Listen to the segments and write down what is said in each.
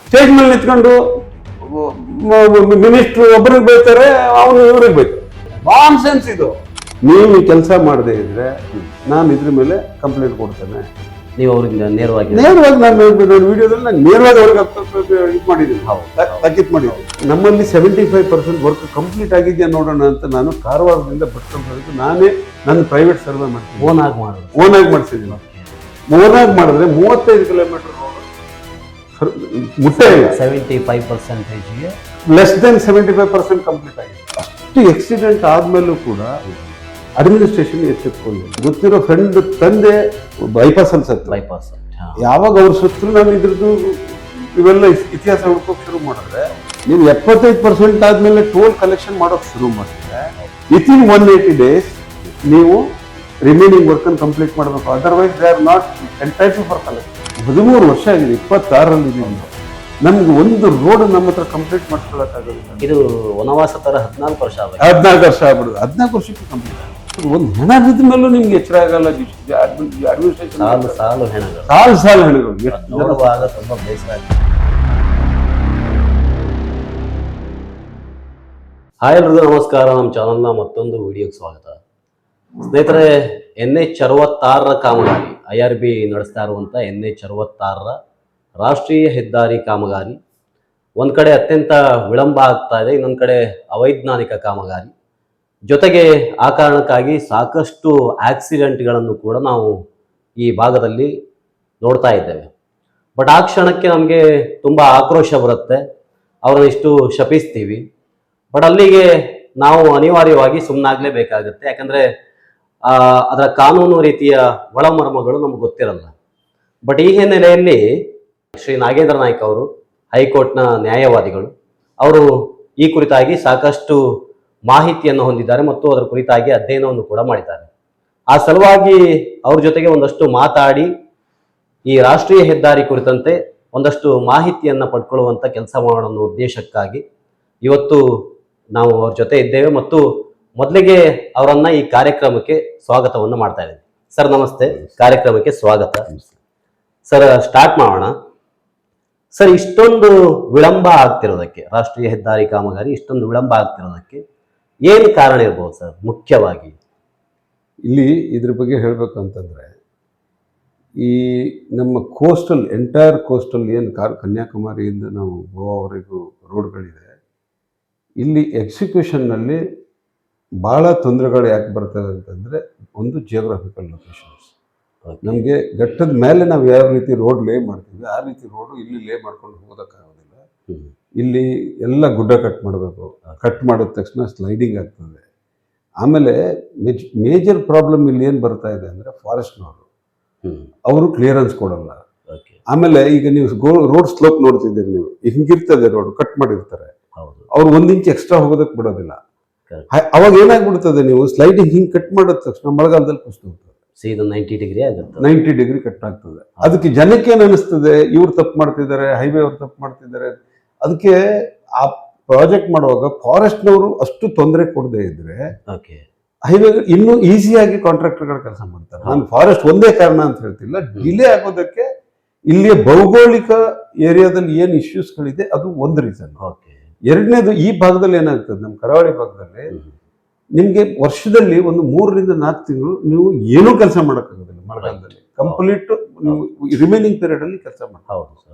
Stage ಮೇಲೆ ನಿಂತ್ಕೊಂಡು minister ಒಬ್ಬರಿಗೆ ಬೈತಾರೆ, ಅವನು ಇವ್ರಿಗೆ ಬೈತಾರೆ. ನಾನ್ ಸೆನ್ಸ್ ಇದು. ನೀವು ಕೆಲಸ ಮಾಡದೇ ಇದ್ರೆ ನಾನು ಇದ್ರ ಮೇಲೆ ಕಂಪ್ಲೇಂಟ್ ಕೊಡ್ತೇನೆ. ನೀವು ಅವ್ರಿಗೆ ನೇರವಾಗಿ ನಾನು ವಿಡಿಯೋದಲ್ಲಿ ನಾನು ನೇರವಾಗಿ ಅವ್ರಿಗೆ ಇದು ಮಾಡಿದ್ದೀನಿ, ತಾಕೀತ್ ಮಾಡಿದ್ದೀನಿ. ನಮ್ಮಲ್ಲಿ 75% ವರ್ಕ್ ಕಂಪ್ಲೀಟ್ ಆಗಿದೆಯಾ ನೋಡೋಣ ಅಂತ ನಾನು ಕಾರವಾರದಿಂದ ಬರ್ಕೊಂಡು ನಾನೇ ನನ್ನ ಪ್ರೈವೇಟ್ ಸರ್ವೆ ಮಾಡ್ತೀನಿ. ಓನ್ ಆಗಿ ಮಾಡಿಸಿದ್ದೀನಿ. ಓನಾಗಿ ಮಾಡಿದ್ರೆ 35 ಕಿಲೋಮೀಟರ್ ರೋಡ್ ಮುಟ್ಟೆ ಇಲ್ಲ. 75% ಲೆಸ್ ದೆನ್ 75% ಕಂಪ್ಲೀಟ್ ಆಗಿದೆ. ಅಷ್ಟು ಎಕ್ಸಿಡೆಂಟ್ ಆದ್ಮೇಲೂ ಕೂಡ ಅಡ್ಮಿನಿಸ್ಟ್ರೇಷನ್ ಎಚ್ಚೆತ್ಕೊಂಡಿಲ್ಲ. ಗೊತ್ತಿರೋ ಫ್ರೆಂಡ್ ತಂದೆ ಬೈಪಾಸ್ ಅಲ್ಲಿ ಸತ್ತು. ಯಾವಾಗ ಅವ್ರು ಸತ್ರು ನಾನು ಇದ್ರದ್ದು ಇವೆಲ್ಲ ಇತಿಹಾಸ ಹುಡ್ಕೋಕ್ ಶುರು ಮಾಡಿದ್ರೆ, ನೀವು 75% ಆದ್ಮೇಲೆ ಟೋಲ್ ಕಲೆಕ್ಷನ್ ಮಾಡೋಕ್ ಶುರು ಮಾಡಿದ್ರೆ ವಿತಿನ್ 180 days ನೀವು ರಿಮೈನಿಂಗ್ ವರ್ಕ್ ಅನ್ನು ಕಂಪ್ಲೀಟ್ ಮಾಡಬೇಕು. Otherwise they are not entitle for collection. 13 ವರ್ಷ ಆಗಿದೆ, 26ರಲ್ಲಿ ಇದೀವಿ. ನಮ್ಗೆ ಒಂದು ರೋಡ್ ನಮ್ಮ ಹತ್ರ ಕಂಪ್ಲೀಟ್ ಮಾಡ್ಕೊಳ್ಳೋಕ್ಕಾಗೋದಿಲ್ಲ. ಇದು ವನವಾಸ ತರ 14 ವರ್ಷ ಆಗ್ಬಿಡುದು. 14 ವರ್ಷಕ್ಕೆ ಕಂಪ್ಲೀಟ್ ಆಗುತ್ತೆ. ಒಂದು ಹೆಣ ಬಿದ್ದ ಮೇಲೂ ನಿಮ್ಗೆ ಎಚ್ಚರ ಆಗಲ್ಲ. ಅಡ್ಮಿನಿಸ್ಟ್ರೇಷನ್ ಸಾಲು ಹೆಣಗಳು ನೋಡುವಾಗ ತುಂಬಾ ಬೇಸರ. ಹಾಯ್ ಎಲ್ರಿಗೂ ನಮಸ್ಕಾರ. ನಮ್ಮ ಚಾನಲ್ನ ಮತ್ತೊಂದು ವಿಡಿಯೋಗೆ ಸ್ವಾಗತ. ಸ್ನೇಹಿತರೆ, NH-66 ಕಾಮಗಾರಿ, IRB ನಡೆಸ್ತಾ ಇರುವಂಥ NH-66 ರಾಷ್ಟ್ರೀಯ ಹೆದ್ದಾರಿ ಕಾಮಗಾರಿ ಒಂದು ಕಡೆ ಅತ್ಯಂತ ವಿಳಂಬ ಆಗ್ತಾ ಇದೆ, ಇನ್ನೊಂದು ಕಡೆ ಅವೈಜ್ಞಾನಿಕ ಕಾಮಗಾರಿ. ಜೊತೆಗೆ ಆ ಕಾರಣಕ್ಕಾಗಿ ಸಾಕಷ್ಟು ಆಕ್ಸಿಡೆಂಟ್ಗಳನ್ನು ಕೂಡ ನಾವು ಈ ಭಾಗದಲ್ಲಿ ನೋಡ್ತಾ ಇದ್ದೇವೆ. ಬಟ್ ಆ ಕ್ಷಣಕ್ಕೆ ನಮಗೆ ತುಂಬ ಆಕ್ರೋಶ ಬರುತ್ತೆ, ಅವರನ್ನು ಇಷ್ಟು ಶಪಿಸ್ತೀವಿ. ಬಟ್ ಅಲ್ಲಿಗೆ ನಾವು ಅನಿವಾರ್ಯವಾಗಿ ಸುಮ್ಮನಾಗಲೇಬೇಕಾಗುತ್ತೆ. ಯಾಕಂದರೆ ಅದರ ಕಾನೂನು ರೀತಿಯ ಒಳಮರ್ಮಗಳು ನಮ್ಗೆ ಗೊತ್ತಿರಲ್ಲ. ಬಟ್ ಈ ಹಿನ್ನೆಲೆಯಲ್ಲಿ ಶ್ರೀ ನಾಗೇಂದ್ರ ನಾಯ್ಕ್ ಅವರು, ಹೈಕೋರ್ಟ್ನ ನ್ಯಾಯವಾದಿಗಳು, ಅವರು ಈ ಕುರಿತಾಗಿ ಸಾಕಷ್ಟು ಮಾಹಿತಿಯನ್ನು ಹೊಂದಿದ್ದಾರೆ ಮತ್ತು ಅದರ ಕುರಿತಾಗಿ ಅಧ್ಯಯನವನ್ನು ಕೂಡ ಮಾಡಿದ್ದಾರೆ. ಆ ಸಲುವಾಗಿ ಅವ್ರ ಜೊತೆಗೆ ಒಂದಷ್ಟು ಮಾತಾಡಿ ಈ ರಾಷ್ಟ್ರೀಯ ಹೆದ್ದಾರಿ ಕುರಿತಂತೆ ಒಂದಷ್ಟು ಮಾಹಿತಿಯನ್ನು ಪಡ್ಕೊಳ್ಳುವಂಥ ಕೆಲಸ ಮಾಡೋಣ ಅನ್ನೋ ಉದ್ದೇಶಕ್ಕಾಗಿ ಇವತ್ತು ನಾವು ಅವ್ರ ಜೊತೆ ಇದ್ದೇವೆ. ಮತ್ತು ಮೊದಲಿಗೆ ಅವರನ್ನ ಈ ಕಾರ್ಯಕ್ರಮಕ್ಕೆ ಸ್ವಾಗತವನ್ನು ಮಾಡ್ತಾ ಇದ್ದೇವೆ. ಸರ್ ನಮಸ್ತೆ, ಕಾರ್ಯಕ್ರಮಕ್ಕೆ ಸ್ವಾಗತ. ಸರ್ ಸ್ಟಾರ್ಟ್ ಮಾಡೋಣ. ಸರ್, ಇಷ್ಟೊಂದು ವಿಳಂಬ ಆಗ್ತಿರೋದಕ್ಕೆ, ರಾಷ್ಟ್ರೀಯ ಹೆದ್ದಾರಿ ಕಾಮಗಾರಿ ಇಷ್ಟೊಂದು ವಿಳಂಬ ಆಗ್ತಿರೋದಕ್ಕೆ ಏನು ಕಾರಣ ಇರ್ಬೋದು ಸರ್? ಮುಖ್ಯವಾಗಿ ಇಲ್ಲಿ ಇದ್ರ ಬಗ್ಗೆ ಹೇಳಬೇಕಂತಂದ್ರೆ, ಈ ನಮ್ಮ ಕೋಸ್ಟಲ್ ಎಂಟೈರ್ ಕೋಸ್ಟಲ್ ಏನು ಕನ್ಯಾಕುಮಾರಿಯಿಂದ ನಾವು ಗೋವಾವರೆಗೂ ರೋಡ್ಗಳಿದೆ, ಇಲ್ಲಿ ಎಕ್ಸಿಕ್ಯೂಷನ್ನಲ್ಲಿ ಭಾಳ ತೊಂದರೆಗಳು ಯಾಕೆ ಬರ್ತವೆ ಅಂತಂದರೆ, ಒಂದು ಜಿಯೋಗ್ರಫಿಕಲ್ ಲೊಕೇಶನ್ಸ್. ನಮಗೆ ಘಟ್ಟದ ಮೇಲೆ ನಾವು ಯಾವ ರೀತಿ ರೋಡ್ ಲೇ ಮಾಡ್ತೀವಿ ಆ ರೀತಿ ರೋಡು ಇಲ್ಲಿ ಲೇ ಮಾಡ್ಕೊಂಡು ಹೋಗೋದಕ್ಕಾಗೋದಿಲ್ಲ. ಇಲ್ಲಿ ಎಲ್ಲ ಗುಡ್ಡ ಕಟ್ ಮಾಡಬೇಕು. ಕಟ್ ಮಾಡಿದ ತಕ್ಷಣ ಸ್ಲೈಡಿಂಗ್ ಆಗ್ತದೆ. ಆಮೇಲೆ ಮೇಜರ್ ಪ್ರಾಬ್ಲಮ್ ಇಲ್ಲಿ ಏನು ಬರ್ತಾ ಇದೆ ಅಂದರೆ, ಫಾರೆಸ್ಟ್ನವರು ಅವರು ಕ್ಲಿಯರೆನ್ಸ್ ಕೊಡಲ್ಲ. ಆಮೇಲೆ ಈಗ ನೀವು ರೋಡ್ ಸ್ಲೋಪ್ ನೋಡ್ತಿದ್ದೀರಿ, ನೀವು ಹಿಂಗಿರ್ತದೆ ರೋಡ್ ಕಟ್ ಮಾಡಿರ್ತಾರೆ, ಅವ್ರು 1 ಇಂಚ್ ಎಕ್ಸ್ಟ್ರಾ ಹೋಗೋದಕ್ಕೆ ಬಿಡೋದಿಲ್ಲ. ಅವಾಗ ಏನಾಗ್ಬಿಡ್ತದೆ, ನೀವು ಸ್ಲೈಡಿಂಗ್ ಹಿಂಗೆ ಕಟ್ ಮಾಡಿದ ತಕ್ಷಣ ಮಳೆಗಾಲದಲ್ಲಿ ಕುಸಿದು ಹೋಗ್ತದೆ. 90 ಡಿಗ್ರಿ ಕಟ್ ಆಗ್ತದೆ. ಅದಕ್ಕೆ ಜನಕ್ಕೆ ಏನು ಅನಿಸ್ತದೆ, ಇವ್ರು ತಪ್ಪು ಮಾಡ್ತಿದ್ದಾರೆ, ಹೈವೇ ಅವ್ರು ತಪ್ಪು ಮಾಡ್ತಿದ್ದಾರೆ. ಅದಕ್ಕೆ ಆ ಪ್ರಾಜೆಕ್ಟ್ ಮಾಡುವಾಗ ಫಾರೆಸ್ಟ್ನವರು ಅಷ್ಟು ತೊಂದರೆ ಕೊಡದೇ ಇದ್ರೆ ಹೈವೇ ಇನ್ನೂ ಈಸಿಯಾಗಿ ಕಾಂಟ್ರಾಕ್ಟರ್ಗಳು ಕೆಲಸ ಮಾಡ್ತಾರೆ. ನಾನು ಫಾರೆಸ್ಟ್ ಒಂದೇ ಕಾರಣ ಅಂತ ಹೇಳ್ತಿಲ್ಲ, ಡಿಲೇ ಆಗೋದಕ್ಕೆ ಇಲ್ಲಿಯ ಭೌಗೋಳಿಕ ಏರಿಯಾದಲ್ಲಿ ಏನು ಇಶ್ಯೂಸ್ಗಳಿದೆ ಅದು ಒಂದು ರೀಸನ್. ಎರಡನೇದು, ಈ ಭಾಗದಲ್ಲಿ ಏನಾಗ್ತದೆ, ನಮ್ಮ ಕರಾವಳಿ ಭಾಗದಲ್ಲಿ ನಿಮ್ಗೆ ವರ್ಷದಲ್ಲಿ ಒಂದು 3 ರಿಂದ 4 ತಿಂಗಳು ನೀವು ಏನೂ ಕೆಲಸ ಮಾಡೋಕ್ಕಾಗೋದಿಲ್ಲ. ಮಳೆಗಾಲದಲ್ಲಿ ಕಂಪ್ಲೀಟ್ ನೀವು ರಿಮೈನಿಂಗ್ ಪೀರಿಯಡ್ ಅಲ್ಲಿ ಕೆಲಸ ಮಾಡಿ.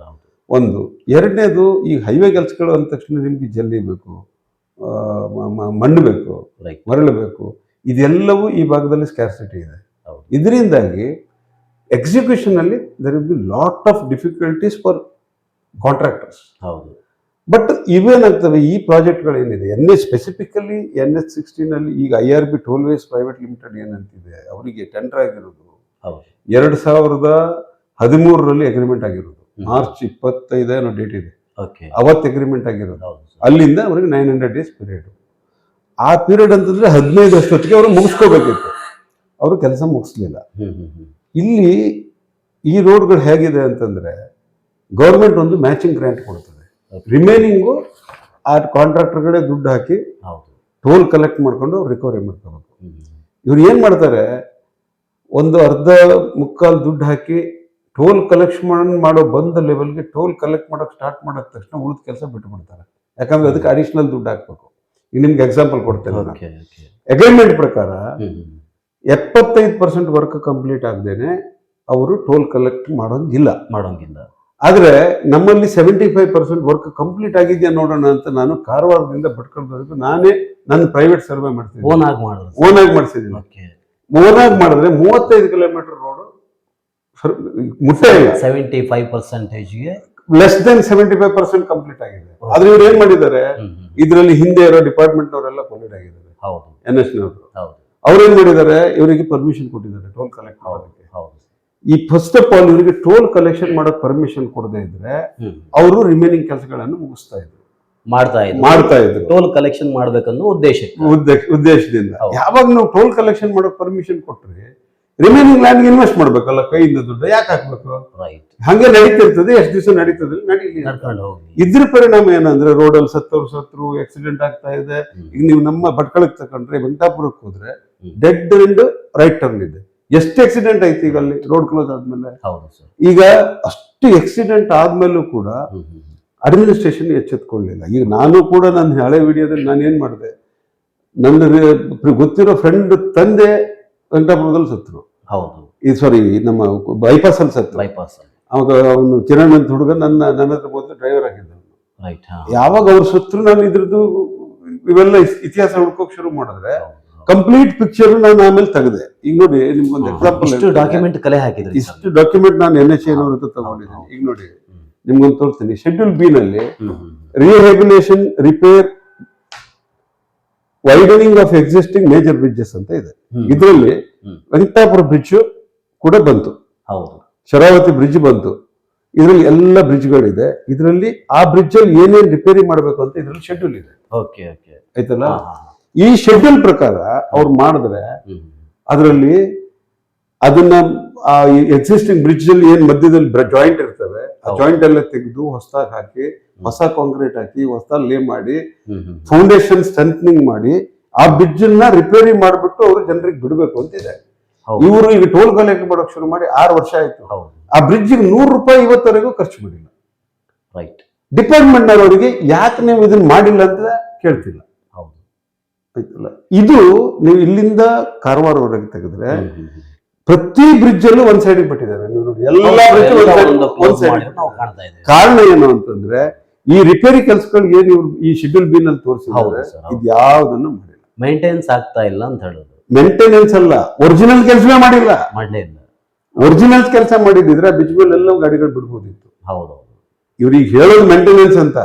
ಒಂದು. ಎರಡನೇದು, ಈ ಹೈವೇ ಕೆಲಸಗಳು ಅಂದ ತಕ್ಷಣ ನಿಮ್ಗೆ ಜಲ್ಲಿ ಬೇಕು, ಮಣ್ಣು ಬೇಕು, ಮರಳು ಬೇಕು. ಇದೆಲ್ಲವೂ ಈ ಭಾಗದಲ್ಲಿ ಸ್ಕ್ಯಾರ್ಸಿಟಿ ಇದೆ. ಇದರಿಂದಾಗಿ ಎಕ್ಸಿಕ್ಯೂಷನ್ ಅಲ್ಲಿ there will be lot of difficulties for contractors. But ಇವೇನಾಗ್ತವೆ, ಈ ಪ್ರಾಜೆಕ್ಟ್ಗಳೇನಿದೆ ಸ್ಪೆಸಿಫಿಕಲಿ NH-16 ಅಲ್ಲಿ ಈಗ IRB ಟೋಲ್ವೇಸ್ ಪ್ರೈವೇಟ್ ಲಿಮಿಟೆಡ್ ಏನಂತಿದೆ, ಅವರಿಗೆ ಟೆಂಡರ್ ಆಗಿರೋದು 2013ರಲ್ಲಿ ಅಗ್ರಿಮೆಂಟ್ ಆಗಿರೋದು. ಮಾರ್ಚ್ 25 ಡೇಟ್ ಇದೆ, ಅವತ್ತು ಅಗ್ರಿಮೆಂಟ್ ಆಗಿರೋದು. ಅಲ್ಲಿಂದ ಅವ್ರಿಗೆ 900 days ಪೀರಿಯಡ್. ಆ ಪೀರಿಯಡ್ ಅಂತಂದ್ರೆ 15 ವರ್ಷದೊತ್ತಿಗೆ ಅವರು ಮುಗಿಸ್ಕೋಬೇಕಿತ್ತು. ಅವರು ಕೆಲಸ ಮುಗಿಸ್ಲಿಲ್ಲ. ಇಲ್ಲಿ ಈ ರೋಡ್ಗಳು ಹೇಗಿದೆ ಅಂತಂದ್ರೆ, ಗೌರ್ಮೆಂಟ್ ಒಂದು ಮ್ಯಾಚಿಂಗ್ ಗ್ರಾಂಟ್ ಕೊಡ್ತದೆ, ರಿಮೈನಿಂಗು ಆ ಕಾಂಟ್ರಾಕ್ಟರ್ಗಳೇ ದುಡ್ಡು ಹಾಕಿ ಟೋಲ್ ಕಲೆಕ್ಟ್ ಮಾಡ್ಕೊಂಡು ರಿಕವರಿ ಮಾಡ್ಕೋಬೇಕು. ಇವ್ರು ಏನು ಮಾಡ್ತಾರೆ, ಒಂದು ಅರ್ಧ ಮುಕ್ಕಾಲು ದುಡ್ಡು ಹಾಕಿ ಟೋಲ್ ಕಲೆಕ್ಷನ್ ಮಾಡೋ ಬಂದ ಲೆವೆಲ್ಗೆ ಟೋಲ್ ಕಲೆಕ್ಟ್ ಮಾಡೋಕೆ ಸ್ಟಾರ್ಟ್ ಮಾಡಿದ ತಕ್ಷಣ ಉಳಿದ ಕೆಲಸ ಬಿಟ್ಬಿಡ್ತಾರೆ. ಯಾಕಂದ್ರೆ ಅದಕ್ಕೆ ಅಡಿಷನಲ್ ದುಡ್ಡು ಹಾಕ್ಬೇಕು. ಈಗ ನಿಮ್ಗೆ ಎಕ್ಸಾಂಪಲ್ ಕೊಡ್ತೇನೆ. ಅಗ್ರಿಮೆಂಟ್ ಪ್ರಕಾರ 75% ವರ್ಕ್ ಕಂಪ್ಲೀಟ್ ಆಗದೇನೆ ಅವರು ಟೋಲ್ ಕಲೆಕ್ಟ್ ಮಾಡೋಂಗಿಲ್ಲ. ಆದ್ರೆ ನಮ್ಮಲ್ಲಿ 75% ವರ್ಕ್ ಕಂಪ್ಲೀಟ್ ಆಗಿದೆಯಾ ನೋಡೋಣ ಅಂತ ನಾನು ಕಾರವಾರದಿಂದ ಭಟ್ಕಳದವರೆಗೂ ನಾನೇ ನನ್ನ ಪ್ರೈವೇಟ್ ಸರ್ವೆ ಮಾಡ್ತೀನಿ. ಓನ್ ಆಗಿ ಮಾಡಿಸಿದ್ದೀನಿ. ಓನ್ ಆಗಿ ಮಾಡಿದ್ರೆ 35 ಕಿಲೋಮೀಟರ್ ರೋಡ್ ಮುಟ್ಟೆ ಇಲ್ಲ. 75%ಗೆ ಲೆಸ್ ದೆನ್ 75% ಕಂಪ್ಲೀಟ್ ಆಗಿದೆ. ಆದ್ರೆ ಇವ್ರು ಏನ್ ಮಾಡಿದ್ದಾರೆ, ಇದರಲ್ಲಿ ಹಿಂದೆ ಇರೋ ಡಿಪಾರ್ಟ್ಮೆಂಟ್ ಅವರೆಲ್ಲ ಕೊಲೀಡ್ ಆಗಿದ್ದಾರೆ. NS ಅವ್ರು ಏನ್ ಮಾಡಿದ್ದಾರೆ, ಇವರಿಗೆ ಪರ್ಮಿಷನ್ ಕೊಟ್ಟಿದ್ದಾರೆ ಟೋಲ್ ಕಲೆಕ್ಟ್ ಮಾಡೋದಕ್ಕೆ. ಈ ಫಸ್ಟ್ ಆಫ್ ಆಲ್ ಇವರಿಗೆ ಟೋಲ್ ಕಲೆಕ್ಷನ್ ಮಾಡೋಕೆ ಪರ್ಮಿಷನ್ ಕೊಡದೇ ಇದ್ರೆ ಅವರು ರಿಮೈನಿಂಗ್ ಕೆಲಸಗಳನ್ನು ಮುಗಿಸ್ತಾ ಇದ್ರು, ಮಾಡ್ತಾ ಇದ್ರು. ಟೋಲ್ ಕಲೆಕ್ಷನ್ ಮಾಡ್ಬೇಕನ್ನೋ ಉದ್ದೇಶದಿಂದ ಯಾವಾಗ ನಾವು ಟೋಲ್ ಕಲೆಕ್ಷನ್ ಮಾಡೋಕೆ ಪರ್ಮಿಷನ್ ಕೊಟ್ರೆ ರಿಮೈನಿಂಗ್ ಲ್ಯಾಂಡ್ ಇನ್ವೆಸ್ಟ್ ಮಾಡ್ಬೇಕಲ್ಲ, ಕೈಯಿಂದ ದುಡ್ಡು ಯಾಕೆ ಹಾಕ್ಬೇಕು? ಹಂಗೆ ನಡೀತಿರ್ತದೆ, ಎಷ್ಟು ದಿವಸ ನಡೀತದೆ ನಡೀಲಿ. ಇದ್ರ ಪರಿಣಾಮ ಏನಂದ್ರೆ ರೋಡಲ್ಲಿ ಸತ್ರು ಆಕ್ಸಿಡೆಂಟ್ ಆಗ್ತಾ ಇದೆ. ಈಗ ನೀವು ನಮ್ಮ ಭಟ್ಕಳಕ್ಕೆ ತಕೊಂಡ್ರೆ ವೆಂಕಟಾಪುರಕ್ಕೆ ಹೋದ್ರೆ ಡೆಡ್ ಅಂಡ್ ರೈಟ್ ಟರ್ನ್ ಇದೆ. ಎಷ್ಟು ಆಕ್ಸಿಡೆಂಟ್ ಆಯ್ತು ಈಗ ಅಲ್ಲಿ ರೋಡ್ ಕ್ಲೋಸ್ ಆದ್ಮೇಲೆ. ಈಗ ಅಷ್ಟು ಆಕ್ಸಿಡೆಂಟ್ ಆದ್ಮೇಲೂ ಕೂಡ ಅಡ್ಮಿನಿಸ್ಟ್ರೇಷನ್ ಎಚ್ಚೆತ್ಕೊಳ್ಳಿಲ್ಲ. ಈಗ ನಾನು ಕೂಡ ನನ್ನ ಹಳೆ ವಿಡಿಯೋದಲ್ಲಿ ನಾನು ಏನ್ ಮಾಡಿದೆ, ನನ್ನ ಗೊತ್ತಿರೋ ಫ್ರೆಂಡ್ ತಂದೆ ವೆಂಕಟಾಪುರದಲ್ಲಿ ಸತ್ರು. ಸಾರಿ, ನಮ್ಮ ಬೈಪಾಸ್ ಅಲ್ಲಿ ಸತ್ರು. ಅವಾಗ ಅವನು ಕಿರಣ್ ಅಂತ ಹುಡುಗ ನನ್ನ ಹತ್ರ ಮೊದಲು ಡ್ರೈವರ್ ಆಗಿದ್ದ. ಯಾವಾಗ ಅವ್ರು ಸತ್ರು ನಾನು ಇದ್ರದ್ದು ಇವೆಲ್ಲ ಇತಿಹಾಸ ಹುಡ್ಕೋಕ್ ಶುರು ಮಾಡಿದ್ರೆ ಕಂಪ್ಲೀಟ್ ಪಿಕ್ಚರ್ ನಾನು ಆಮೇಲೆ ತೆಗೆದೆ. ಈಗ ನೋಡಿ ನಿಮ್ಗೊಂದು ಎಕ್ಸಾಂಪಲ್, ಡಾಕ್ಯುಮೆಂಟ್ ಕಲೆ ಹಾಕಿದ್ರೆ ಇಷ್ಟು ಡಾಕ್ಯುಮೆಂಟ್ ನಾನು NHA ಹತ್ರ ತಗೊಂಡಿದ್ದೀನಿ. ಈಗ ನೋಡಿ ನಿಮ್ಗೊಂದು ತೋರಿಸ್ತೀನಿ. ಶೆಡ್ಯೂಲ್ ಬಿ ನಲ್ಲಿ rehabilitation, repair, widening of existing major bridges ಅಂತ ಇದೆ. ಇದರಲ್ಲಿ ವೆಂಕಟಾಪುರ ಬ್ರಿಡ್ಜ್ ಕೂಡ ಬಂತು, ಶರಾವತಿ ಬ್ರಿಡ್ಜ್ ಬಂತು. ಇದರಲ್ಲಿ ಎಲ್ಲ ಬ್ರಿಡ್ಜ್ಗಳಿದೆ. ಇದರಲ್ಲಿ ಆ ಬ್ರಿಡ್ಜ್ ಅಲ್ಲಿ ಏನೇನು ರಿಪೇರಿ ಮಾಡಬೇಕು ಅಂತ ಇದ್ರಲ್ಲಿ ಶೆಡ್ಯೂಲ್ ಇದೆ. ಆಯ್ತಲ್ಲ, ಈ ಶೆಡ್ಯೂಲ್ ಪ್ರಕಾರ ಅವ್ರು ಮಾಡಿದ್ರೆ ಅದರಲ್ಲಿ ಅದನ್ನ ಎಕ್ಸಿಸ್ಟಿಂಗ್ ಬ್ರಿಡ್ಜ್ ಅಲ್ಲಿ ಏನ್ ಮಧ್ಯದಲ್ಲಿ ಜಾಯಿಂಟ್ ಇರ್ತವೆ, ಆ ಜಾಯಿಂಟ್ ಎಲ್ಲ ತೆಗೆದು ಹೊಸದಾಗಿ ಹಾಕಿ, ಹೊಸ ಕಾಂಕ್ರೀಟ್ ಹಾಕಿ, ಹೊಸದಾಗಿ ಲೇ ಮಾಡಿ, ಫೌಂಡೇಶನ್ ಸ್ಟ್ರೆಂಥನಿಂಗ್ ಮಾಡಿ ಆ ಬ್ರಿಡ್ಜ್ ಅನ್ನ ರಿಪೇರಿ ಮಾಡ್ಬಿಟ್ಟು ಅವ್ರು ಜನರಿಗೆ ಬಿಡ್ಬೇಕು ಅಂತಿದೆ. ಇವರು ಈಗ ಟೋಲ್ ಕಲೆಕ್ಟ್ ಮಾಡೋಕೆ ಶುರು ಮಾಡಿ 6 ವರ್ಷ ಆಯ್ತು. ಆ ಬ್ರಿಡ್ಜ್ ₹100 ಇವತ್ತವರೆಗೂ ಖರ್ಚು ಮಾಡಿಲ್ಲ. ಡಿಪಾರ್ಟ್ಮೆಂಟ್ ಅವರಿಗೆ ಯಾಕೆ ನೀವು ಇದನ್ನ ಮಾಡಿಲ್ಲ ಅಂತ ಕೇಳ್ತಿಲ್ಲ. ಆಯ್ತಲ್ಲ, ಇದು ನೀವು ಇಲ್ಲಿಂದ ಕಾರವಾರವರೆಗೆ ತೆಗೆದ್ರೆ ಪ್ರತಿ ಬ್ರಿಡ್ಜ್ ಅಲ್ಲೂ ಒಂದ್ ಸೈಡ್ ಬಿಟ್ಟಿದ್ದಾರೆ. ನೀವು ನೋಡಿ ಎಲ್ಲಾ ಬ್ರಿಡ್ಜ್ ಕಾರಣ ಏನು ಅಂತಂದ್ರೆ ಈ ರಿಪೇರಿ ಕೆಲಸಗಳು ಏನು ಇವ್ರು ಈ ಶೆಡ್ಯೂಲ್ ಬಿ ನಲ್ಲಿ ತೋರಿಸಿದ್ರೆ ಇದು ಯಾವ್ದನ್ನು ಮಾಡಿಲ್ಲ. ಮೇಂಟೆನೆನ್ಸ್ ಆಗ್ತಾ ಇಲ್ಲ ಅಂತ ಹೇಳೋದು. ಮೇಂಟೆನೆನ್ಸ್ ಅಲ್ಲ, ಒರಿಜಿನಲ್ ಕೆಲಸವೇ ಮಾಡಿಲ್ಲ. ಒರಿಜಿನಲ್ ಕೆಲಸ ಮಾಡಿದ್ರೆ ಬ್ರಿಡ್ಜ್ ಮೇಲೆ ಎಲ್ಲ ಗಾಡಿಗಳು ಬಿಡ್ಬೋದಿತ್ತು. ಇವ್ರಿಗೆ ಹೇಳೋದು ಮೇಂಟೆನೆನ್ಸ್ ಅಂತ.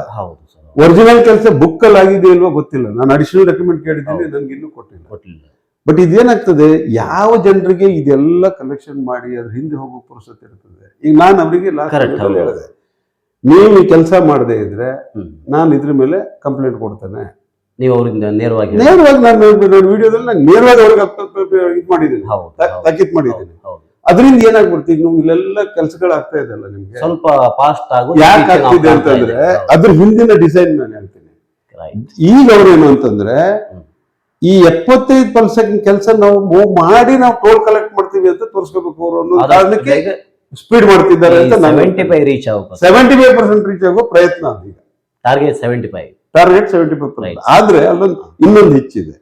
ಒರಿಜಿನಲ್ ಕೆಲಸ ಬುಕ್ ಅಲ್ಲಿ ಆಗಿದೆ ಇಲ್ವೋ ಗೊತ್ತಿಲ್ಲ. ನಾನು ಅಡಿಷನಲ್ ಡಾಕ್ಯುಮೆಂಟ್ ಕೇಳಿದ್ದೀನಿ, ನನ್ಗೆ ಇನ್ನೂ ಕೊಟ್ಟಿಲ್ಲ. ಬಟ್ ಇದೇನಾಗ್ತದೆ, ಯಾವ ಜನರಿಗೆ ಇದೆಲ್ಲ ಕಲೆಕ್ಷನ್ ಮಾಡಿ ಅದ್ರ ಹಿಂದೆ ಹೋಗೋ ಪುರುಸತೆ ಇರ್ತದೆ. ಈಗ ನಾನು ಅವರಿಗೆ ಹೇಳಿದೆ, ನೀವು ಈ ಕೆಲಸ ಮಾಡದೇ ಇದ್ರೆ ನಾನು ಇದ್ರ ಮೇಲೆ ಕಂಪ್ಲೇಂಟ್ ಕೊಡ್ತೇನೆ. ನೀವು ಅವರಿಂದ ನೇರವಾಗಿ ನಾನು ವಿಡಿಯೋದಲ್ಲಿ ನಾನು ನೇರವಾಗಿ ಅವ್ರಿಗೆ ಇದು ಮಾಡಿದ್ದೀನಿ, ತಾಕೀತ್ ಮಾಡಿದ್ದೀನಿ. ಅದರಿಂದ ಏನಾಗ್ಬಿಡ್ತೀವಿ, ನೀವು ಇಲ್ಲೆಲ್ಲ ಕೆಲಸಗಳಾಗ್ತಾ ಇದೆಲ್ಲ ನಿಮ್ಗೆ ಸ್ವಲ್ಪ ಫಾಸ್ಟ್ ಯಾಕೆ ಆಗ್ತಿದೆ ಅಂತಂದ್ರೆ ಅದ್ರ ಹಿಂದಿನ ಡಿಸೈನ್ ನಾನು ಹೇಳ್ತೀನಿ. ಈಗ ಅವ್ರೇನು ಅಂತಂದ್ರೆ ಈ 75% ಕೆಲಸ ನಾವು ಮೂವ್ ಮಾಡಿ ನಾವು ಟೋಲ್ ಕಲೆಕ್ಟ್ ಮಾಡ್ತೀವಿ ಅಂತ ತೋರಿಸ್ಕೋಬೇಕು ಅವರು ಅನ್ನೋ ಕಾರಣಕ್ಕೆ ಸ್ಪೀಡ್ ಮಾಡ್ತಿದ್ದಾರೆ ಅಂತ 75% ರೀಚ್ ಆಗೋ ಪ್ರಯತ್ನ. ಈಗ ಟಾರ್ಗೆಟ್ 75%. ಆದ್ರೆ ಅಲ್ಲೊಂದು ಇನ್ನೊಂದು ಹೆಚ್ಚಿದೆ.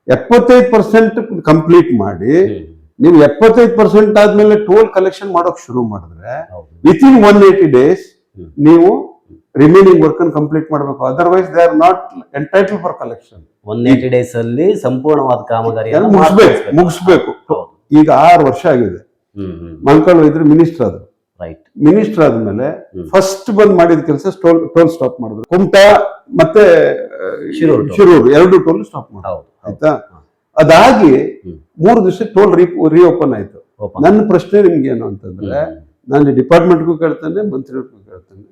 75% ಕಂಪ್ಲೀಟ್ ಮಾಡಿ ನೀವು 75% ಆದ್ಮೇಲೆ ಟೋಲ್ ಕಲೆಕ್ಷನ್ ಮಾಡೋಕ್ ಶುರು ಮಾಡಿದ್ರೆ ವಿತಿನ್ 180 days ನೀವು ರಿಮೈನಿಂಗ್ ವರ್ಕ್ ಅನ್ನು ಕಂಪ್ಲೀಟ್ ಮಾಡಬೇಕು. Otherwise they are not entitle for collection. 180 days ಅಲ್ಲಿ ಸಂಪೂರ್ಣವಾದ ಕಾಮಗಾರಿಯನ್ನು ಮುಗಿಸ್ಬೇಕು. ಈಗ 6 ವರ್ಷ ಆಗಿದೆ. ಮಂಕಳ್ ಇದ್ರೆ ಮಿನಿಸ್ಟರ್ ಆದ್ರು. ಮಿನಿಸ್ಟರ್ ಆದ್ಮೇಲೆ ಫಸ್ಟ್ ಬಂದ್ ಮಾಡಿದ ಕೆಲಸ ಟೋಲ್ ಸ್ಟಾಪ್ ಮಾಡಿದ್ರು. ಕುಮಟಾ ಮತ್ತೆ ಶಿರೂರು 2 ಟೋಲ್ ಸ್ಟಾಪ್ ಮಾಡಿದ್ರು. ಆಯ್ತಾ, ಅದಾಗಿ 3 ದಿವಸ ಟೋಲ್ ರೀಓಪನ್ ಆಯ್ತು. ನನ್ನ ಪ್ರಶ್ನೆ ನಿಮ್ಗೆ ಏನು ಅಂತಂದ್ರೆ, ನಾನು ಡಿಪಾರ್ಟ್ಮೆಂಟ್ಗೂ ಕೇಳ್ತೇನೆ, ಮಂತ್ರಿಗೂ ಕೇಳ್ತೇನೆ,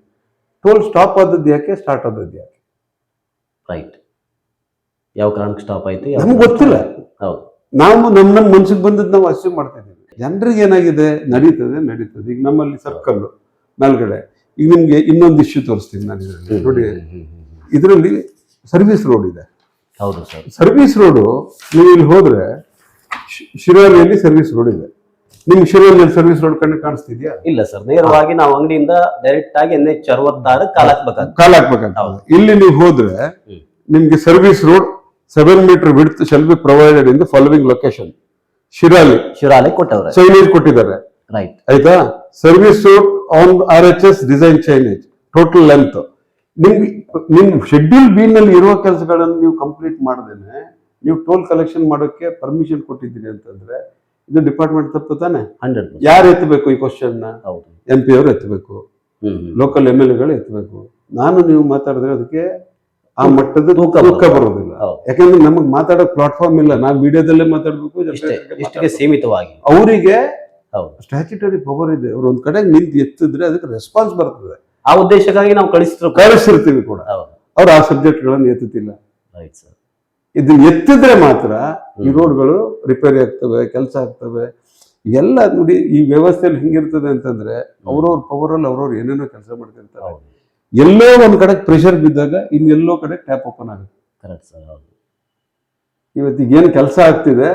ಟೋಲ್ ಸ್ಟಾಪ್ ಆದದ್ದು ಯಾಕೆ, ಸ್ಟಾರ್ಟ್ ಆದದ್ದು ಯಾಕೆ? ಯಾವ ಕಾರಣಕ್ಕೆ ಸ್ಟಾಪ್ ಆಯ್ತು ನಮ್ಗೆ ಗೊತ್ತಿಲ್ಲ. ನಾವು ನಮ್ಮ ಮನ್ಸಿಗೆ ಬಂದದ್ದು ನಾವು ಅಸ್ಯೂಮ್ ಮಾಡ್ತಿದ್ದೀವಿ. ಜನರಿಗೆ ಏನಾಗಿದೆ, ನಡೀತದೆ. ಈಗ ನಮ್ಮಲ್ಲಿ ಸರ್ಕಲ್ ಮೇಲ್ಗಡೆ ಈಗ ನಿಮ್ಗೆ ಇನ್ನೊಂದು ಇಶ್ಯೂ ತೋರಿಸ್ತೀನಿ ನಾನು ಇದರಲ್ಲಿ. ನೋಡಿ, ಇದರಲ್ಲಿ ಸರ್ವಿಸ್ ರೋಡ್ ಇದೆ. ಹೌದು ಸರ್. ಸರ್ವಿಸ್ ರೋಡು ನೀವು ಇಲ್ಲಿ ಹೋದ್ರೆ ಶಿರಾಲಿಯಲ್ಲಿ ಸರ್ವಿಸ್ ರೋಡ್ ಇದೆ. ನಿಮ್ಗೆ ಶಿರೋಲಿ ಸರ್ವಿಸ್ ರೋಡ್ ಕಣ್ಣು ಕಾಣಿಸ್ತಿದ್ಯಾ? ಇಲ್ಲ ಸರ್, ನೇರವಾಗಿ ನಾವು ಅಂಗಡಿಯಿಂದ ಡೈರೆಕ್ಟ್ ಆಗಿ NH 66 ಕಾಲ್ ಹಾಕ್ಬೇಕಾಗ್ತದೆ. ಕಾಲ್ ಹಾಕ್ಬೇಕಾಗ್ತದೆ. ಇಲ್ಲಿ ನೀವು ಹೋದ್ರೆ ನಿಮ್ಗೆ service road 7 metre width shall be provided in the following location. Shirali ಕೊಟ್ಟವ್ರೆ, ಚೈನೇಜ್ ಕೊಟ್ಟಿದ್ದಾರೆ, ರೈಟ್. ಆಯ್ತಾ? Service road on RHS design chainage, total length. ನಿಮ್ ಶೆಡ್ಯೂಲ್ ಬಿ ನಲ್ಲಿ ಇರುವ ಕೆಲಸಗಳನ್ನು ನೀವು ಕಂಪ್ಲೀಟ್ ಮಾಡದೇನೆ ನೀವು ಟೋಲ್ ಕಲೆಕ್ಷನ್ ಮಾಡೋಕೆ ಪರ್ಮಿಷನ್ ಕೊಟ್ಟಿದ್ದೀರಿ ಅಂತಂದ್ರೆ ಇದು ಡಿಪಾರ್ಟ್ಮೆಂಟ್ ತಪ್ಪು ತಾನೆ? 100%. ಯಾರು ಎತ್ತಬೇಕು ಈ ಕ್ವಶನ್? ಹೌದು, MP ಅವರು ಎತ್ತಬೇಕು, ಲೋಕಲ್ MLAಗಳು ಎತ್ತಬೇಕು. ನಾನು ನೀವು ಮಾತಾಡಿದ್ರೆ ಅದಕ್ಕೆ ಆ ಮಟ್ಟದ ತೂಕ ಬರೋದಿಲ್ಲ. ಯಾಕಂದ್ರೆ ನಮಗ್ ಮಾತಾಡೋ ಪ್ಲಾಟ್ಫಾರ್ಮ್ ಇಲ್ಲ, ನಾವು ವಿಡಿಯೋದಲ್ಲೇ ಮಾತಾಡ್ಬೇಕು, ಇಷ್ಟಿಗೆ ಸೀಮಿತವಾಗಿ. ಅವರಿಗೆ ಸ್ಟ್ಯಾಚ್ಯುಟರಿ ಪವರ್ ಇದೆ. ಅವ್ರು ಒಂದ್ ಕಡೆ ನಿಂತು ಎತ್ತಿದ್ರೆ ಅದಕ್ಕೆ ರೆಸ್ಪಾನ್ಸ್ ಬರ್ತದೆ. ಆ ಉದ್ದೇಶಕ್ಕಾಗಿ ನಾವು ಕಳಿಸಿರ್ತೀವಿ ಕೂಡ. ಅವ್ರು ಆ ಸಬ್ಜೆಕ್ಟ್ ಗಳನ್ನು ಎತ್ತುತ್ತಿಲ್ಲ. Right sir. ಇದು ಎತ್ತಿದ್ರೆ ಮಾತ್ರ ಈ ರೋಡ್ಗಳು ರಿಪೇರಿ ಆಗ್ತವೆ, ಕೆಲಸ ಆಗ್ತವೆ. ಎಲ್ಲ ನೋಡಿ ಈ ವ್ಯವಸ್ಥೆಯಲ್ಲಿ ಹಿಂಗಿರ್ತದೆ ಅಂತಂದ್ರೆ ಅವ್ರವ್ರ ಪವರ್ ಅಲ್ಲಿ ಅವ್ರವ್ರು ಏನೇನೋ ಕೆಲಸ ಮಾಡ್ತಿರ್ತಾರೆ. ಎಲ್ಲೋ ಒಂದ್ ಕಡೆ ಪ್ರೆಷರ್ ಬಿದ್ದಾಗ ಇನ್ನೆಲ್ಲೋ ಕಡೆ ಟ್ಯಾಪ್ ಓಪನ್ ಆಗುತ್ತೆ. Correct sir. ಹೌದು. ಇವತ್ತಿಗೆ ಏನ್ ಕೆಲಸ ಆಗ್ತಿದೆ,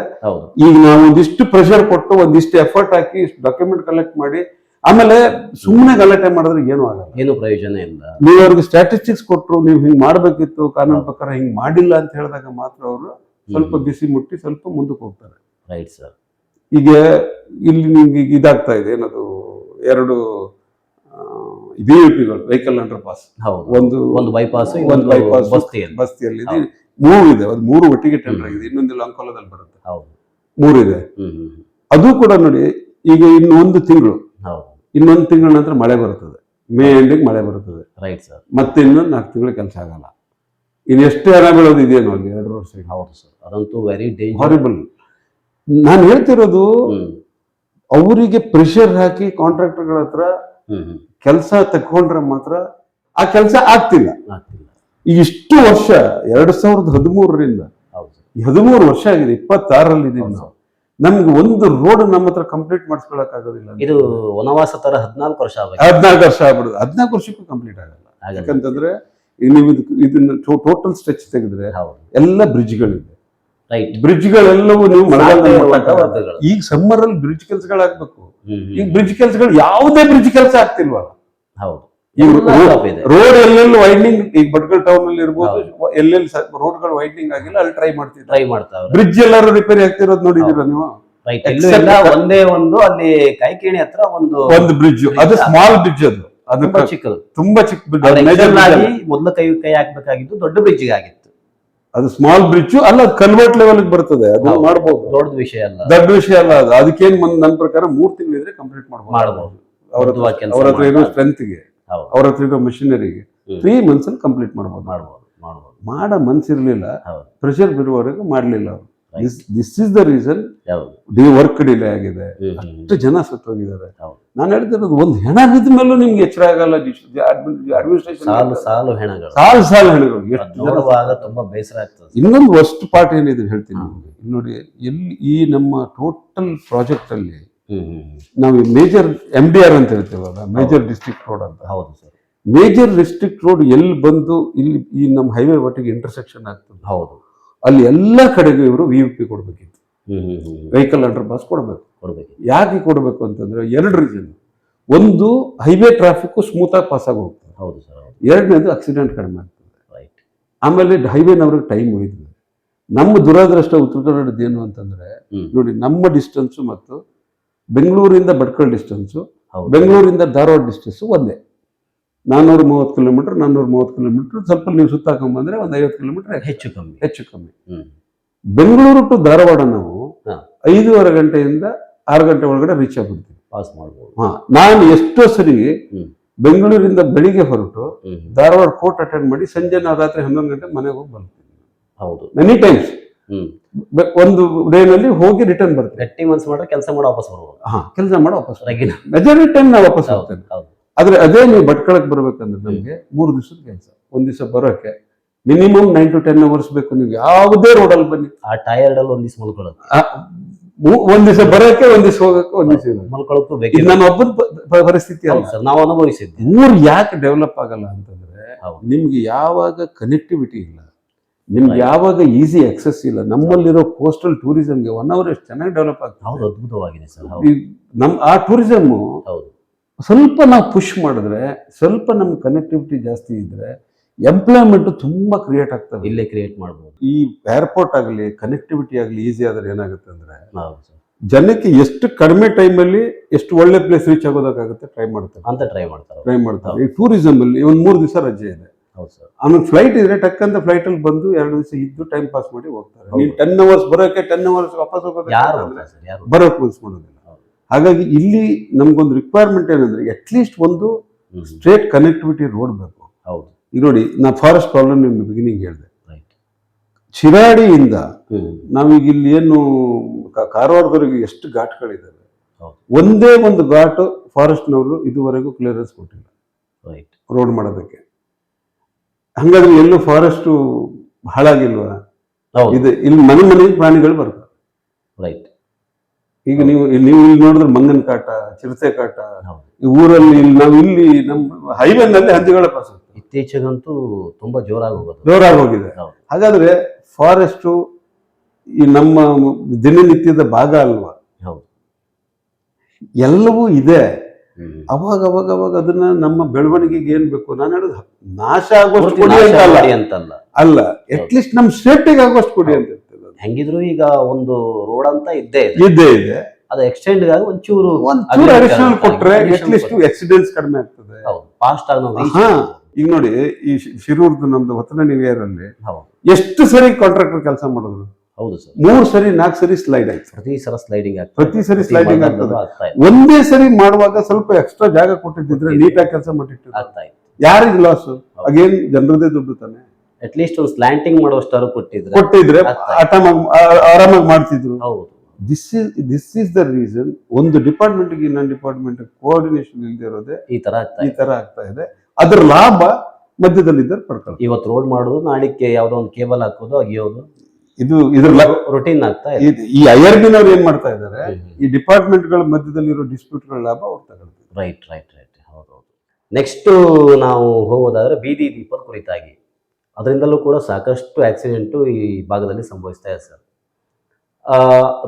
ಈಗ ನಾವು ಒಂದಿಷ್ಟು ಪ್ರೆಷರ್ ಕೊಟ್ಟು ಒಂದಿಷ್ಟು ಎಫರ್ಟ್ ಹಾಕಿ ಡಾಕ್ಯುಮೆಂಟ್ ಕಲೆಕ್ಟ್ ಮಾಡಿ ಆಮೇಲೆ ಸುಮ್ಮನೆ ಗಲಾಟೆ ಮಾಡಿದ್ರೆ ಏನು ಆಗಲ್ಲ, ಏನು ಪ್ರಯೋಜನ ಇಲ್ಲ. ನೀವು ಅವ್ರಿಗೆ ಸ್ಟ್ಯಾಟಿಸ್ಟಿಕ್ಸ್ ಕೊಟ್ಟರು, ನೀವು ಹಿಂಗ್ ಮಾಡ್ಬೇಕಿತ್ತು, ಕಾನೂನು ಪ್ರಕಾರ ಹಿಂಗ್ ಮಾಡಿಲ್ಲ ಅಂತ ಹೇಳಿದಾಗ ಮಾತ್ರ ಅವರು ಸ್ವಲ್ಪ ಬಿಸಿ ಮುಟ್ಟಿ ಸ್ವಲ್ಪ ಮುಂದಕ್ಕೆ ಹೋಗ್ತಾರೆ. Right sir. ಈಗ ಇಲ್ಲಿ ನಿಮ್ಗೆ ಇದಾಗ್ತಾ ಇದೆ, ಏನದು 2 BUPಗಳು, ವೆಹಿಕಲ್ ಅಂಡರ್ ಪಾಸ್. ಒಂದು ಬೈಪಾಸ್, ಒಂದು ಬಸ್ತಿಯಲ್ಲಿ 3 ಇದೆ. ಅದು 3 ಒಟ್ಟಿಗೆ ಟೆಂಡರ್ ಆಗಿದೆ. ಇನ್ನೊಂದು ಅಂಕೋಲದಲ್ಲಿ ಬರುತ್ತೆ. 3 ಇದೆ. ಅದು ಕೂಡ ನೋಡಿ, ಈಗ ಇನ್ನೊಂದು ತಿಂಗಳ ನಂತರ ಮಳೆ ಬರ್ತದೆ. ಮೇ ಎಂಡಿಗೆ ಮಳೆ ಬರ್ತದೆ. Right sir. ಮತ್ತೆ ಇನ್ನೊಂದು 4 ತಿಂಗಳು ಕೆಲಸ ಆಗಲ್ಲ. ಇನ್ನು ಎಷ್ಟು ಹಣ ಬೀಳೋದು ಇದೆಯೇನೋ ಅಲ್ಲಿ 2 ವರ್ಷ. ಹೌದು ಸರ್, ಅದಂತೂ ವೆರಿ ಡೇಂಜರ್, ಹಾರಿಬಲ್. ನಾನು ಹೇಳ್ತಿರೋದು ಅವರಿಗೆ ಪ್ರೆಷರ್ ಹಾಕಿ ಕಾಂಟ್ರಾಕ್ಟರ್ಗಳ ಹತ್ರ ಕೆಲಸ ತಕೊಂಡ್ರೆ ಮಾತ್ರ ಆ ಕೆಲಸ ಆಗ್ತಿಲ್ಲ. ಈಗ ಇಷ್ಟು ವರ್ಷ 2013ರಿಂದ 13 ವರ್ಷ ಆಗಿದೆ, 26ರಲ್ಲಿ ಇದೀವಿ ನಾವು. ನಮ್ಗೆ ಒಂದು ರೋಡ್ ನಮ್ಮ ಹತ್ರ ಕಂಪ್ಲೀಟ್ ಮಾಡಿಸ್ಕೊಳಕ್ ಆಗೋದಿಲ್ಲ. ಇದು ವನವಾಸ ತರ 14 ವರ್ಷ ಆಗ್ಬಿಡುದು. 14 ವರ್ಷಕ್ಕೂ ಕಂಪ್ಲೀಟ್ ಆಗಲ್ಲ. ಯಾಕಂತಂದ್ರೆ ನೀವು ಇದನ್ನ ಟೋಟಲ್ ಸ್ಟ್ರೆಚ್ ತೆಗೆದ್ರೆ ಎಲ್ಲ ಬ್ರಿಡ್ಜ್ಗಳಿದೆ. ಬ್ರಿಡ್ಜ್ಗಳೆಲ್ಲವೂ ನೀವು ಮಳೆಗಾಲದಲ್ಲಿ, ಈಗ ಸಮ್ಮರ್ ಅಲ್ಲಿ ಬ್ರಿಡ್ಜ್ ಕೆಲಸಗಳಾಗ್ಬೇಕು. ಈಗ ಬ್ರಿಡ್ಜ್ ಕೆಲಸಗಳು ಯಾವುದೇ ಬ್ರಿಡ್ಜ್ ಕೆಲಸ ಆಗ್ತಿಲ್ವಲ್ಲ. ರೋಡ್ ಎಲ್ಲೆಲ್ಲಿ ವೈಡ್ನಿಂಗ್, ಈಗ ಭಟ್ಕಳ ಟೌನ್ ಅಲ್ಲಿ ಇರ್ಬೋದು, ಎಲ್ಲೆಲ್ಲಿ ರೋಡ್ಗಳು ವೈಡ್ನಿಂಗ್ ಆಗಿಲ್ಲ ಅಲ್ಲಿ ಟ್ರೈ ಮಾಡ್ತಾರೆ. ಬ್ರಿಡ್ಜ್ ಎಲ್ಲರೂ ರಿಪೇರಿ ಆಗ್ತಿರೋದು ನೋಡಿದಿರ ನೀವು? ಒಂದೇ ಒಂದು ಅಲ್ಲಿ ಕೈಕೇಣಿ ಹತ್ರ ಒಂದು ಬ್ರಿಡ್ಜ್, ಅದು ಸ್ಮಾಲ್ ಬ್ರಿಡ್ಜ್, ಅದು ತುಂಬಾ ಚಿಕ್ಕ ಬ್ರಿಡ್ಜ್. ಮೊದಲ ಕೈ ಹಾಕ್ಬೇಕಾಗಿದ್ದು ದೊಡ್ಡ ಬ್ರಿಡ್ಜ್ ಆಗಿತ್ತು. ಅದು ಸ್ಮಾಲ್ ಬ್ರಿಡ್ಜ್ ಅಲ್ಲ, ಅದು ಕನ್ವರ್ಟ್ ಲೆವೆಲ್ ಬರ್ತದೆ. ಅದು ಮಾಡಬಹುದು, ದೊಡ್ಡ ವಿಷಯ ಅಲ್ಲ ಅದು. ಅದಕ್ಕೇನು ನನ್ನ ಪ್ರಕಾರ 3 ತಿಂಗಳಿದ್ರೆ ಕಂಪ್ಲೀಟ್ ಮಾಡಬಹುದು. ಅವ್ರ ಹತ್ರ ಇರೋ ಸ್ಟ್ರೆಂತ್ಗೆ, ಅವ್ರ ಹತ್ರ ಇರೋ ಮಷಿನರಿಗೆ 3 ಮಂತ್ಸ್ ಅಲ್ಲಿ ಕಂಪ್ಲೀಟ್ ಮಾಡಬಹುದು. ಮಾಡೋ ಮನ್ಸಿರ್ಲಿಲ್ಲ, ಪ್ರೆಷರ್ ಬಿರುವವರೆಗೂ ಮಾಡ್ಲಿಲ್ಲ ಅವರು. This is the reason work delay ಆಗಿದೆ, ಅಷ್ಟು ಜನ ಸತ್ತೋಗಿದ್ದಾರೆ. ನಾನು ಹೇಳ್ತಿರೋದು, ಒಂದು ಹೆಣ ಬಿದ್ದ ಮೇಲೂ ನಿಮ್ಗೆ ಎಚ್ಚರ ಆಗಲ್ಲ. ಅಡ್ಮಿನಿಸ್ಟ್ರೇಷನ್ ಸಾಲು ಹೆಣಗಳು ತುಂಬಾ ಬೇಸರ ಆಗ್ತದೆ. ಇನ್ನೊಂದು ವರ್ಸ್ಟ್ ಪಾರ್ಟ್ ಏನಿದೆ ಹೇಳ್ತೀನಿ ನಿಮ್ಗೆ. ನೋಡಿ, ಎಲ್ಲಿ ಈ ನಮ್ಮ ಟೋಟಲ್ ಪ್ರಾಜೆಕ್ಟ್ ಅಲ್ಲಿ ನಾವು ಮೇಜರ್ MDR ಅಂತ ಹೇಳ್ತೇವಲ್ಲ, ಮೇಜರ್ ಡಿಸ್ಟ್ರಿಕ್ಟ್ ರೋಡ್ ಅಂತ. ಹೌದು ಸರ್. ಮೇಜರ್ ಡಿಸ್ಟ್ರಿಕ್ಟ್ ರೋಡ್ ಎಲ್ಲಿ ಬಂದು ಇಲ್ಲಿ ಈ ನಮ್ಮ ಹೈವೇ ಒಟ್ಟಿಗೆ ಇಂಟರ್ಸೆಕ್ಷನ್ ಆಗ್ತದೆ. ಹೌದು. ಅಲ್ಲಿ ಎಲ್ಲ ಕಡೆಗೂ ಇವರು VUP ಕೊಡ್ಬೇಕಿತ್ತು, ವೆಹಿಕಲ್ ಅಂಡರ್ ಪಾಸ್ ಕೊಡ್ಬೇಕು. ಯಾಕೆ ಕೊಡ್ಬೇಕು ಅಂತಂದ್ರೆ 2 ರೀಸನ್. ಒಂದು, ಹೈವೇ ಟ್ರಾಫಿಕ್ ಸ್ಮೂತ್ ಆಗಿ ಪಾಸ್ ಆಗಿ ಹೋಗ್ತದೆ. ಹೌದು ಸರ್. 2ನೇದು ಆಕ್ಸಿಡೆಂಟ್ ಕಡಿಮೆ ಆಗ್ತದೆ. ಆಮೇಲೆ ಹೈವೇನವ್ರಿಗೆ ಟೈಮ್ ಉಳಿತದೆ. ನಮ್ಮ ದುರಾದೃಷ್ಟ ಉತ್ತರ ಕನ್ನಡದ ಏನು ಅಂತಂದ್ರೆ, ನೋಡಿ, ನಮ್ಮ ಡಿಸ್ಟೆನ್ಸ್ ಮತ್ತು ಬೆಂಗಳೂರಿಂದ ಭಟ್ಕಳ ಡಿಸ್ಟೆನ್ಸ್, ಬೆಂಗಳೂರಿಂದ ಧಾರವಾಡ ಡಿಸ್ಟೆನ್ಸ್ ಒಂದೇ. 430 ಕಿಲೋಮೀಟರ್, 430 ಕಿಲೋಮೀಟರ್. ಸ್ವಲ್ಪ ನೀವು ಸುತ್ತಾಕೊಂಡ್ಬಂದ್ರೆ ಒಂದು 50 ಕಿಲೋಮೀಟರ್ ಹೆಚ್ಚು ಕಮ್ಮಿ. ಬೆಂಗಳೂರು ಟು ಧಾರವಾಡ ನಾವು 5:30 ಗಂಟೆಯಿಂದ 6 ಗಂಟೆ ಒಳಗಡೆ ರೀಚ್ ಆಗ್ಬಿಡ್ತೀವಿ, ಪಾಸ್ ಮಾಡ್ಬೋದು. ನಾನು ಎಷ್ಟೋ ಸರಿ ಬೆಂಗಳೂರಿಂದ ಬೆಳಿಗ್ಗೆ ಹೊರಟು ಧಾರವಾಡ ಕೋರ್ಟ್ ಅಟೆಂಡ್ ಮಾಡಿ ಸಂಜೆ ರಾತ್ರಿ 11 ಗಂಟೆ ಮನೆಗೆ ಹೋಗಿ ಬರ್ತೀನಿ. ಹೌದು, ಮೆನಿ ಟೈಮ್ಸ್. ಒಂದು ಡೇನಲ್ಲಿ ಹೋಗಿ ರಿಟರ್ನ್ ಬರ್ತೀನಿ. ಗಟ್ಟಿ ಮನ್ಸು ಮಾಡ್ರೆ ಕೆಲಸ ಮಾಡಿ ವಾಪಸ್ ಬರ್ಬೋದು. ಕೆಲಸ ಮಾಡಿ ವಾಪಸ್, ಮೆಜಾರಿಟಿ ಟೈಮ್ ನಾವು ವಾಪಸ್ ಹೋಗ್ತೇನೆ. ಆದ್ರೆ ಅದೇ ನೀವು ಭಟ್ಕಳಕ್ಕೆ ಬರ್ಬೇಕಂದ್ರೆ ನಮ್ಗೆ 3 ದಿವಸದ ಕೆಲಸ. ಒಂದ್ ದಿವಸ ಬರೋಕೆ ಮಿನಿಮಮ್ 9 to 10 ಅವರ್ಸ್ ಬೇಕು. ನೀವು ಯಾವುದೇ ರೋಡಲ್ಲಿ ಬನ್ನಿ, ಆ ಟೈರ್ಡ್ ಅಲ್ಲಿ ಒಂದ್ ದಿವಸ ಮಲ್ಕೊಳ್ಳೋದು, ಒಂದ್ ದಿವಸ ಬರೋಕೆ, ಒಂದ್ ದಿವಸ ಹೋಗಕ್ಕೆ, ಒಂದ್ ದಿವಸ ಮಲ್ಕೊಳ್ಳೋಕ್ಕೂ ಬೇಕು. ನನ್ನ ಒಬ್ಬನ ಪರಿಸ್ಥಿತಿ ಅಲ್ಲ, ನಾವು ಅನುಭವಿಸಿದ್ವಿ. ಊರು ಯಾಕೆ ಡೆವಲಪ್ ಆಗಲ್ಲ ಅಂತಂದ್ರೆ, ನಿಮ್ಗೆ ಯಾವಾಗ ಕನೆಕ್ಟಿವಿಟಿ ಇಲ್ಲ, ನಿಮ್ಗೆ ಯಾವಾಗ ಈಸಿ ಆಕ್ಸೆಸ್ ಇಲ್ಲ, ನಮ್ಮಲ್ಲಿರೋ ಕೋಸ್ಟಲ್ ಟೂರಿಸಂಗೆ 1 hour ಎಷ್ಟು ಚೆನ್ನಾಗಿ ಡೆವಲಪ್ ಆಗ್ತದೆ. ಹೌದು, ಅದ್ಭುತವಾಗಿದೆ ಸರ್. ಆ ಟೂರಿಸಮ್ ಹೌದು, ಸ್ವಲ್ಪ ನಾವು ಪುಷ್ ಮಾಡಿದ್ರೆ, ಸ್ವಲ್ಪ ನಮ್ಮ ಕನೆಕ್ಟಿವಿಟಿ ಜಾಸ್ತಿ ಇದ್ರೆ ಎಂಪ್ಲಾಯ್ಮೆಂಟ್ ತುಂಬಾ ಕ್ರಿಯೇಟ್ ಆಗ್ತದೆ. ಇಲ್ಲೇ ಕ್ರಿಯೇಟ್ ಮಾಡ್ಬೋದು. ಈ ಏರ್ಪೋರ್ಟ್ ಆಗಲಿ, ಕನೆಕ್ಟಿವಿಟಿ ಆಗಲಿ ಈಸಿ ಆದ್ರೆ ಏನಾಗುತ್ತೆ ಅಂದ್ರೆ ಹೌದು ಸರ್, ಜನಕ್ಕೆ ಎಷ್ಟು ಕಡಿಮೆ ಟೈಮಲ್ಲಿ ಎಷ್ಟು ಒಳ್ಳೆ ಪ್ಲೇಸ್ ರೀಚ್ ಆಗೋದಕ್ಕಾಗುತ್ತೆ ಟ್ರೈ ಮಾಡ್ತಾರೆ. ಟ್ರೈ ಮಾಡ್ತಾರೆ. ಈ ಟೂರಿಸಂ ಅಲ್ಲಿ ಒಂದು 3 ದಿವಸ ರಜೆ ಇದೆ, ಹೌದು ಸರ್, ಆಮೇಲೆ ಫ್ಲೈಟ್ ಇದ್ರೆ ಟಕ್ ಅಂತ ಫ್ಲೈಟ್ ಅಲ್ಲಿ ಬಂದು 2 ದಿವಸ ಇದ್ದು ಟೈಮ್ ಪಾಸ್ ಮಾಡಿ ಹೋಗ್ತಾರೆ. ನೀವು 10 hours ಬರೋಕೆ 10 hours ವಾಪಸ್ ಯಾರು ಹೋಗೋದು ಬರೋಕೆ ಮನ್ಸು ಮಾಡೋದಿಲ್ಲ. ಹಾಗಾಗಿ ಇಲ್ಲಿ ನಮ್ಗೊಂದು ರಿಕ್ವೈರ್ಮೆಂಟ್ ಏನಂದ್ರೆ ಅಟ್ಲೀಸ್ಟ್ ಒಂದು ಸ್ಟ್ರೇಟ್ ಕನೆಕ್ಟಿವಿಟಿ ರೋಡ್ ಬೇಕು. ಹೌದು, ಈಗ ನೋಡಿ, ನಾ ಫಾರೆಸ್ಟ್ ಪ್ರಾಬ್ಲಮ್ ನಿಮ್ಗೆ ಬಿಗಿನಿಂಗ್ ಹೇಳಿದೆ. ಶಿರಾಡಿಯಿಂದ ನಾವೀಗ ಇಲ್ಲಿ ಏನು ಕಾರವಾರದವರೆಗೆ ಎಷ್ಟು ಘಾಟ್ಗಳಿದ್ದಾವೆ, ಒಂದೇ ಒಂದು ಘಾಟ್ ಫಾರೆಸ್ಟ್ನವರು ಇದುವರೆಗೂ ಕ್ಲಿಯರೆನ್ಸ್ ಕೊಟ್ಟಿಲ್ಲ ರೋಡ್ ಮಾಡೋದಕ್ಕೆ. ಹಂಗಾದ್ರೆ ಎಲ್ಲೂ ಫಾರೆಸ್ಟ್ ಹಾಳಾಗಿಲ್ವಾ? ಇದು ಇಲ್ಲಿ ಮನೆ ಪ್ರಾಣಿಗಳು ಬರ್ತವೆ. ಈಗ ನೀವು ಇಲ್ಲಿ ನೋಡಿದ್ರೆ ಮಂಗನ ಕಾಟ, ಚಿರತೆ ಕಾಟ, ಈ ಊರಲ್ಲಿ ಇಲ್ಲಿ ನಮ್ಮ ಹೈವೇನಲ್ಲಿ ಹಂದಿಗಳ ಪಾಸ್ ಇತ್ತೀಚೆಗಂತೂ ತುಂಬಾ ಜೋರಾಗಿ ಹೋಗಿದೆ. ಹಾಗಾದ್ರೆ ಫಾರೆಸ್ಟ್ ಈ ನಮ್ಮ ದಿನನಿತ್ಯದ ಭಾಗ ಅಲ್ವಾ? ಎಲ್ಲವೂ ಇದೆ. ಅವಾಗ ಅದನ್ನ ನಮ್ಮ ಬೆಳವಣಿಗೆಗೆ ಏನ್ ಬೇಕು, ನಾನು ಹೇಳೋದು ನಾಶ ಆಗೋಷ್ಟು ಕೊಡಿ ಅಂತಲ್ಲ, ಅಟ್ಲೀಸ್ಟ್ ನಮ್ ಸೇಫ್ಟಿಗೆ ಆಗೋಷ್ಟು ಕೊಡಿ ಅಂತ ಇರ್ತದೆ. ಹೆಂಗಿದ್ರು ಈಗ ಒಂದು ರೋಡ್ ಅಂತ ಇದ್ದೇ ಇದೆ, ಅದು ಎಕ್ಸ್ಟೆಂಡ್ ಆಗಿ ಒಂಚೂರು ಅಡಿಷನಲ್ ಕೊಟ್ರೆ ಅಟ್ಲೀಸ್ಟ್ ಆಕ್ಸಿಡೆಂಟ್ಸ್ ಕಡಿಮೆ ಆಗ್ತದೆ. ಫಾಸ್ಟ್ ಆಗಿ ಈಗ ನೋಡಿ, ಈ ಶಿರೂರ್ದು ನಮ್ದು ಹೊತ್ತನಹಳ್ಳಿ ಅಲ್ಲಿ ಎಷ್ಟು ಸರಿ ಕಾಂಟ್ರಾಕ್ಟರ್ ಕೆಲಸ ಮಾಡಿದ್ರು? ಹೌದು ಸರ್, 3 ಸರಿ 4 ಸರಿ ಸ್ಲೈಡ್ ಆಯ್ತು. ಪ್ರತಿ ಸರಿ ಸ್ಲೈಡಿಂಗ್ ಆಗ್ತದೆ. ಒಂದೇ ಸರಿ ಮಾಡುವಾಗ ಸ್ವಲ್ಪ ಎಕ್ಸ್ಟ್ರಾ ಜಾಗ ಕೊಟ್ಟಿದ್ರೆ ನೀಟಾಗಿ ಕೆಲಸ ಮಾಡಿಟ್ಟಿದ್ರು. ಯಾರಿಗೆ ಲಾಸ್? ಅಗೇನ್ ಜನರದೇ ದುಡ್ಡು ತಾನೆ. ಅಟ್ಲೀಸ್ಟ್ ಒಂದು ಸ್ಲ್ಯಾಂಟಿಂಗ್ ಮಾಡುವಷ್ಟಾರು ಕೊಟ್ಟಿದ್ರೆ ಆರಾಮಾಗಿ ಮಾಡ್ತಿದ್ರು. This is the reason. ಒಂದು ಡಿಪಾರ್ಟ್ಮೆಂಟ್ಗೆ ಇನ್ನೊಂದು ಡಿಪಾರ್ಟ್ಮೆಂಟ್ ಕೋಆರ್ಡಿನೇಷನ್ ಇಲ್ಲದೆ ಇರೋದೇ ಈ ತರ ಆಗ್ತಾ ಇದೆ. ಅದರ ಲಾಭ ಮಧ್ಯದಲ್ಲಿದ್ದರೆ ಪಡ್ಕೊಳ್ಳಿ. ಇವತ್ತು ರೋಡ್ ಮಾಡೋದು, ನಾಳಿಕೆ ಯಾವ್ದೋ ಒಂದು ಕೇಬಲ್ ಹಾಕೋದು, ಅಗಿಯೋದು, ಇದ್ರ ರೊಟೀನ್ ಆಗ್ತಾ ಇದೆ. ಈ ಐಆರ್ಬಿನವ್ರು ಏನ್ ಮಾಡ್ತಾ ಇದ್ದಾರೆ, ಈ ಡಿಪಾರ್ಟ್ಮೆಂಟ್ ಗಳ ಮಧ್ಯದಲ್ಲಿರೋ ಡಿಸ್ಪ್ಯೂಟ್ ಗಳ ಲಾಭ ಅವ್ರು ತಗೊಳ್ತಾರೆ. ರೈಟ್. ಹೌದು. ನೆಕ್ಸ್ಟ್ ನಾವು ಹೋಗೋದಾದ್ರೆ ಬೀದಿ ದೀಪದ ಕುರಿತಾಗಿ, ಅದರಿಂದಲೂ ಕೂಡ ಸಾಕಷ್ಟು ಆಕ್ಸಿಡೆಂಟು ಈ ಭಾಗದಲ್ಲಿ ಸಂಭವಿಸ್ತಾ ಇದೆ ಸರ್.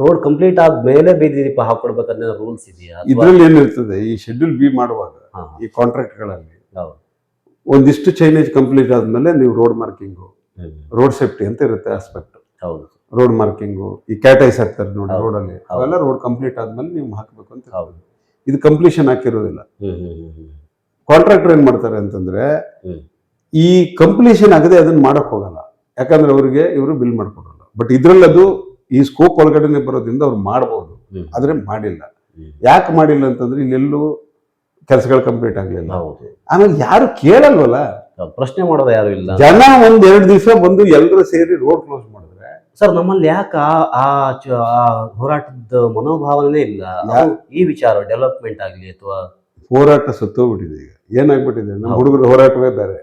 ರೋಡ್ ಕಂಪ್ಲೀಟ್ ಆದ್ಮೇಲೆ ಬೀದಿ ದೀಪ ಹಾಕೊಡ್ಬೇಕನ್ನೋ ರೂಲ್ಸ್ ಇದೆಯಾ? ಇದ್ರಲ್ಲಿ ಏನಿರ್ತದೆ, ಈ ಶೆಡ್ಯೂಲ್ ಬಿ ಮಾಡುವಾಗ ಈ ಕಾಂಟ್ರಾಕ್ಟ್ ಗಳಲ್ಲಿ ಒಂದಿಷ್ಟು ಚೈನೇಜ್ ಕಂಪ್ಲೀಟ್ ಆದ್ಮೇಲೆ ನೀವು ರೋಡ್ ಮಾರ್ಕಿಂಗು, ರೋಡ್ ಸೇಫ್ಟಿ ಅಂತ ಇರುತ್ತೆ ಆಸ್ಪೆಕ್ಟ್. ಹೌದು, ರೋಡ್ ಮಾರ್ಕಿಂಗು, ಈ ಕ್ಯಾಟೈಸ್ ಹಾಕ್ತಾರೆ ನೋಡಿ ರೋಡ್ ಅಲ್ಲಿ, ಅವೆಲ್ಲ ರೋಡ್ ಕಂಪ್ಲೀಟ್ ಆದ್ಮೇಲೆ ನೀವು ಹಾಕ್ಬೇಕು ಅಂತ. ಇದು ಕಂಪ್ಲೀಷನ್ ಹಾಕಿರೋದಿಲ್ಲ. ಕಾಂಟ್ರಾಕ್ಟರ್ ಏನ್ ಮಾಡ್ತಾರೆ ಅಂತಂದ್ರೆ, ಈ ಕಂಪ್ಲೀಷನ್ ಆಗದೆ ಅದನ್ನ ಮಾಡಕ್ ಹೋಗಲ್ಲ, ಯಾಕಂದ್ರೆ ಅವ್ರಿಗೆ ಇವರು ಬಿಲ್ ಮಾಡ್ಕೊಡಲ್ಲ. ಬಟ್ ಇದ್ರಲ್ಲಿ ಅದು ಈ ಸ್ಕೋಪ್ ಒಳಗಡೆ ಬರೋದ್ರಿಂದ ಅವ್ರು ಮಾಡಬಹುದು, ಆದ್ರೆ ಮಾಡಿಲ್ಲ. ಯಾಕೆ ಮಾಡಿಲ್ಲ ಅಂತಂದ್ರೆ ಇಲ್ಲೆಲ್ಲೂ ಕೆಲಸಗಳು ಕಂಪ್ಲೀಟ್ ಆಗ್ಲಿಲ್ಲ. ಆಮೇಲೆ ಯಾರು ಕೇಳಲ್ವಲ್ಲ, ಪ್ರಶ್ನೆ ಮಾಡೋದು ಯಾರು ಇಲ್ಲ. ಜನ 1-2 ದಿವಸ ಬಂದು ಎಲ್ಲರೂ ಸೇರಿ ರೋಡ್ ಕ್ಲೋಸ್ ಮಾಡಿದ್ರೆ ಸರ್, ನಮ್ಮಲ್ಲಿ ಯಾಕೆ ಆ ಹೋರಾಟದ ಮನೋಭಾವನೆ ಇಲ್ಲ? ಈ ವಿಚಾರ ಡೆವಲಪ್ಮೆಂಟ್ ಆಗ್ಲಿ ಅಥವಾ ಹೋರಾಟ ಸತ್ತೋಗ್ಬಿಟ್ಟಿದೆ. ಈಗ ಏನಾಗ್ಬಿಟ್ಟಿದೆ, ನಮ್ಮ ಹುಡುಗರ ಹೋರಾಟವೇ ಬೇರೆ.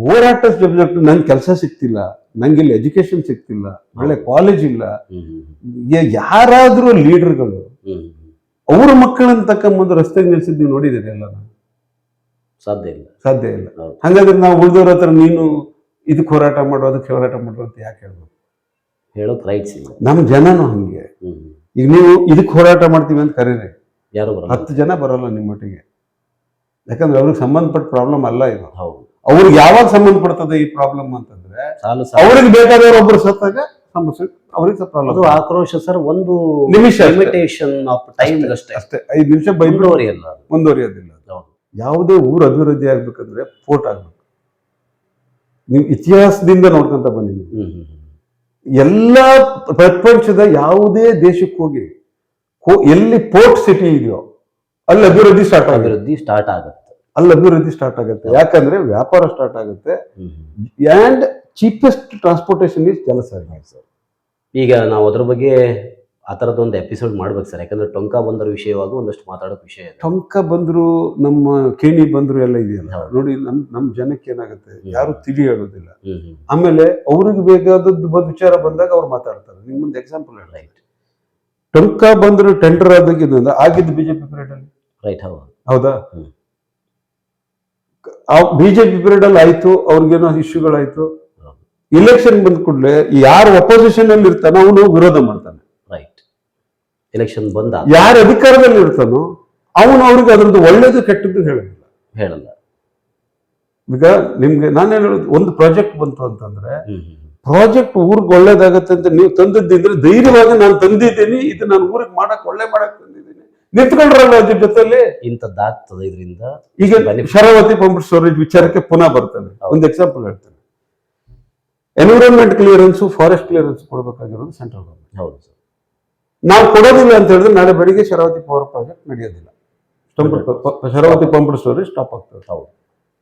ಹೋರಾಟ ಸಬ್ಜೆಕ್ಟ್, ನಂಗೆ ಕೆಲಸ ಸಿಗ್ತಿಲ್ಲ, ನಂಗೆ ಇಲ್ಲಿ ಎಜುಕೇಶನ್ ಸಿಗ್ತಿಲ್ಲ, ಒಳ್ಳೆ ಕಾಲೇಜ್ ಇಲ್ಲ. ಯಾರಾದ್ರೂ ಲೀಡರ್ಗಳು ಅವ್ರ ಮಕ್ಕಳನ್ನ ತಕೊಂಬಂದು ರಸ್ತೆಗೆ ನಿಲ್ಸಿದ್ ನೀವು ನೋಡಿದ್ದೀರಿ? ಎಲ್ಲ ಸಾಧ್ಯ ಇಲ್ಲ. ಹಾಗಾದ್ರೆ ನಾವು ಉಳಿದವ್ರ ಹತ್ರ ನೀನು ಇದಕ್ಕೆ ಹೋರಾಟ ಮಾಡೋ, ಅದಕ್ಕೆ ಹೋರಾಟ ಮಾಡೋ ಅಂತ ಯಾಕೆ ಹೇಳ್ಬೇಕು? ಹೇಳೋದು ರೈಟ್ಸ್ ಇಲ್ಲ. ನಮ್ ಜನನು ಹಂಗೆ. ಈಗ ನೀವು ಇದಕ್ಕೆ ಹೋರಾಟ ಮಾಡ್ತೀವಿ ಅಂತ ಕರೀರಿ, ಯಾರು 10 ಜನ ಬರೋಲ್ಲ ನಿಮ್ಮೊಟ್ಟಿಗೆ. ಯಾಕಂದ್ರೆ ಅವ್ರಿಗೆ ಸಂಬಂಧಪಟ್ಟ ಪ್ರಾಬ್ಲಮ್ ಅಲ್ಲ ಇದು. ಅವ್ರಿಗೆ ಯಾವಾಗ ಸಂಬಂಧಪಡ್ತದೆ ಈ ಪ್ರಾಬ್ಲಮ್ ಅಂತಂದ್ರೆ, ಅವ್ರಿಗೆ ಬೇಕಾದವ್ರು ಒಬ್ರು ಸತ್ತಾಗ ಸಮಸ್ಯೆ ಅವ್ರಿಗೆ ಪ್ರಾಬ್ಲಮ್. ಅದು ಆಕ್ರೋಶ ಸರ್, ಒಂದು ನಿಮಿಷ ಲಿಮಿಟೇಷನ್ ಆಫ್ ಟೈಮ್ ಅಷ್ಟೇ. 5 ನಿಮಿಷ ಮುಂದುವರಿಯೋದಿಲ್ಲ. ಯಾವುದೇ ಊರು ಅಭಿವೃದ್ಧಿ ಆಗ್ಬೇಕಂದ್ರೆ ಪೋರ್ಟ್ ಆಗ್ಬೇಕು. ನೀವು ಇತಿಹಾಸದಿಂದ ನೋಡ್ಕೊಂತ ಬಂದಿದ್ದೀವಿ. ಎಲ್ಲ ಪ್ರಪಂಚದ ಯಾವುದೇ ದೇಶಕ್ಕೆ ಹೋಗಿ, ಎಲ್ಲಿ ಪೋರ್ಟ್ ಸಿಟಿ ಇದೆಯೋ ಅಲ್ಲಿ ಅಭಿವೃದ್ಧಿ ಸ್ಟಾರ್ಟ್ ಆಗುತ್ತೆ. ಯಾಕಂದ್ರೆ ವ್ಯಾಪಾರ ಸ್ಟಾರ್ಟ್ ಆಗುತ್ತೆ. ಅಂಡ್ ಚೀಪೆಸ್ಟ್ ಟ್ರಾನ್ಸ್ಪೋರ್ಟೇಷನ್ ಇಸ್ ಜಲಸಾರಿಗೆ ಸರ್. ಈಗ ನಾವು ಅದ್ರ ಬಗ್ಗೆ ಆ ಥರದೊಂದು ಎಪಿಸೋಡ್ ಮಾಡ್ಬೇಕು ಸರ್, ಯಾಕಂದ್ರೆ ಟೊಂಕ ಬಂದರ ವಿಷಯವಾಗಿ ಒಂದಷ್ಟು ಮಾತಾಡೋಕೆ ವಿಷಯ ಇದೆ. ಟೊಂಕ ಬಂದ್ರು, ನಮ್ಮ ಕೇಣಿ ಬಂದ್ರು ಎಲ್ಲ ಇದೆಯಲ್ಲ ನೋಡಿ, ನಮ್ ಜನಕ್ಕೆ ಏನಾಗುತ್ತೆ, ಯಾರು ತಿಳಿ ಹೇಳೋದಿಲ್ಲ. ಆಮೇಲೆ ಅವ್ರಿಗೆ ಬೇಕಾದದ್ದು ವಿಚಾರ ಬಂದಾಗ ಅವ್ರು ಮಾತಾಡ್ತಾರೆ. ನಿಮ್ಗೊಂದು ಎಕ್ಸಾಂಪಲ್ ಹೇಳಿ, ಟೊಂಕ ಬಂದ್ರು ಟೆಂಡರ್ ಆದಾಗಿದ್ದ ಆಗಿದ್ದು ಬಿಜೆಪಿ ಪೀರಿಯಡ್ ಅಲ್ಲಿ. ಹೌದಾ? ಬಿಜೆಪಿ ಪೀರಿಯಡ್ ಅಲ್ಲಿ ಆಯ್ತು, ಅವ್ರಿಗೇನೋ ಇಶ್ಯೂಗಳಾಯ್ತು. ಇಲೆಕ್ಷನ್ ಬಂದ ಕೂಡಲೇ ಯಾರು ಅಪೋಸಿಷನ್ ಅಲ್ಲಿ ಇರ್ತಾನೋ ಅವನು ವಿರೋಧ ಮಾಡ್ತಾನೆ. ರೈಟ್. ಎಲೆಕ್ಷನ್ ಬಂದ ಯಾರು ಅಧಿಕಾರದಲ್ಲಿ ಇರ್ತಾನೋ ಅವನು ಅವ್ರಿಗೆ ಅದ್ರದ್ದು ಒಳ್ಳೇದು ಕೆಟ್ಟದ್ದು ಹೇಳಲ್ಲ. ಈಗ ನಿಮ್ಗೆ ನಾನೇನು ಹೇಳೋದು, ಒಂದು ಪ್ರಾಜೆಕ್ಟ್ ಬಂತು ಅಂತಂದ್ರೆ ಪ್ರಾಜೆಕ್ಟ್ ಊರಿಗೆ ಒಳ್ಳೇದಾಗತ್ತೆ ಅಂತ ನೀವು ತಂದಿದ್ದಿದ್ರೆ ಧೈರ್ಯವಾಗಿ ನಾನು ತಂದಿದ್ದೀನಿ, ಇದು ನಾನು ಊರಿಗೆ ಮಾಡಕ್ ತಂದಿದ್ದೀನಿ, ನಿಂತ್ಕೊಂಡ್ರಲ್ಲ ಅದ್ರ ಜೊತೆಲಿ. ಇಂಥದ್ದಾಗ್ತದೆ ಇದರಿಂದ. ಈಗ ಶರಾವತಿ ಪಂಪ್ ಸ್ಟೋರೇಜ್ ವಿಚಾರಕ್ಕೆ ಪುನಃ ಬರ್ತಾನೆ. ಒಂದು ಎಕ್ಸಾಂಪಲ್ ಹೇಳ್ತೇನೆ. ಎನ್ವಿರಾನ್ಮೆಂಟ್ ಕ್ಲಿಯರೆನ್ಸ್, ಫಾರೆಸ್ಟ್ ಕ್ಲಿಯರೆನ್ಸ್ ಕೊಡಬೇಕಾಗಿರೋದು ಸೆಂಟ್ರಲ್ ಗವರ್ಮೆಂಟ್. ಹೌದು ಸರ್. ನಾವು ಕೊಡೋದಿಲ್ಲ ಅಂತ ಹೇಳಿದ್ರೆ ನಾಳೆ ಬೆಳಿಗ್ಗೆ ಶರಾವತಿ ಪವರ್ ಪ್ರಾಜೆಕ್ಟ್ ನಡೆಯೋದಿಲ್ಲ. ಶರಾವತಿ ಪಂಪ್ ಸ್ಟೋರೇಜ್ ಸ್ಟಾಪ್ ಆಗ್ತದೆ. ಹೌದು.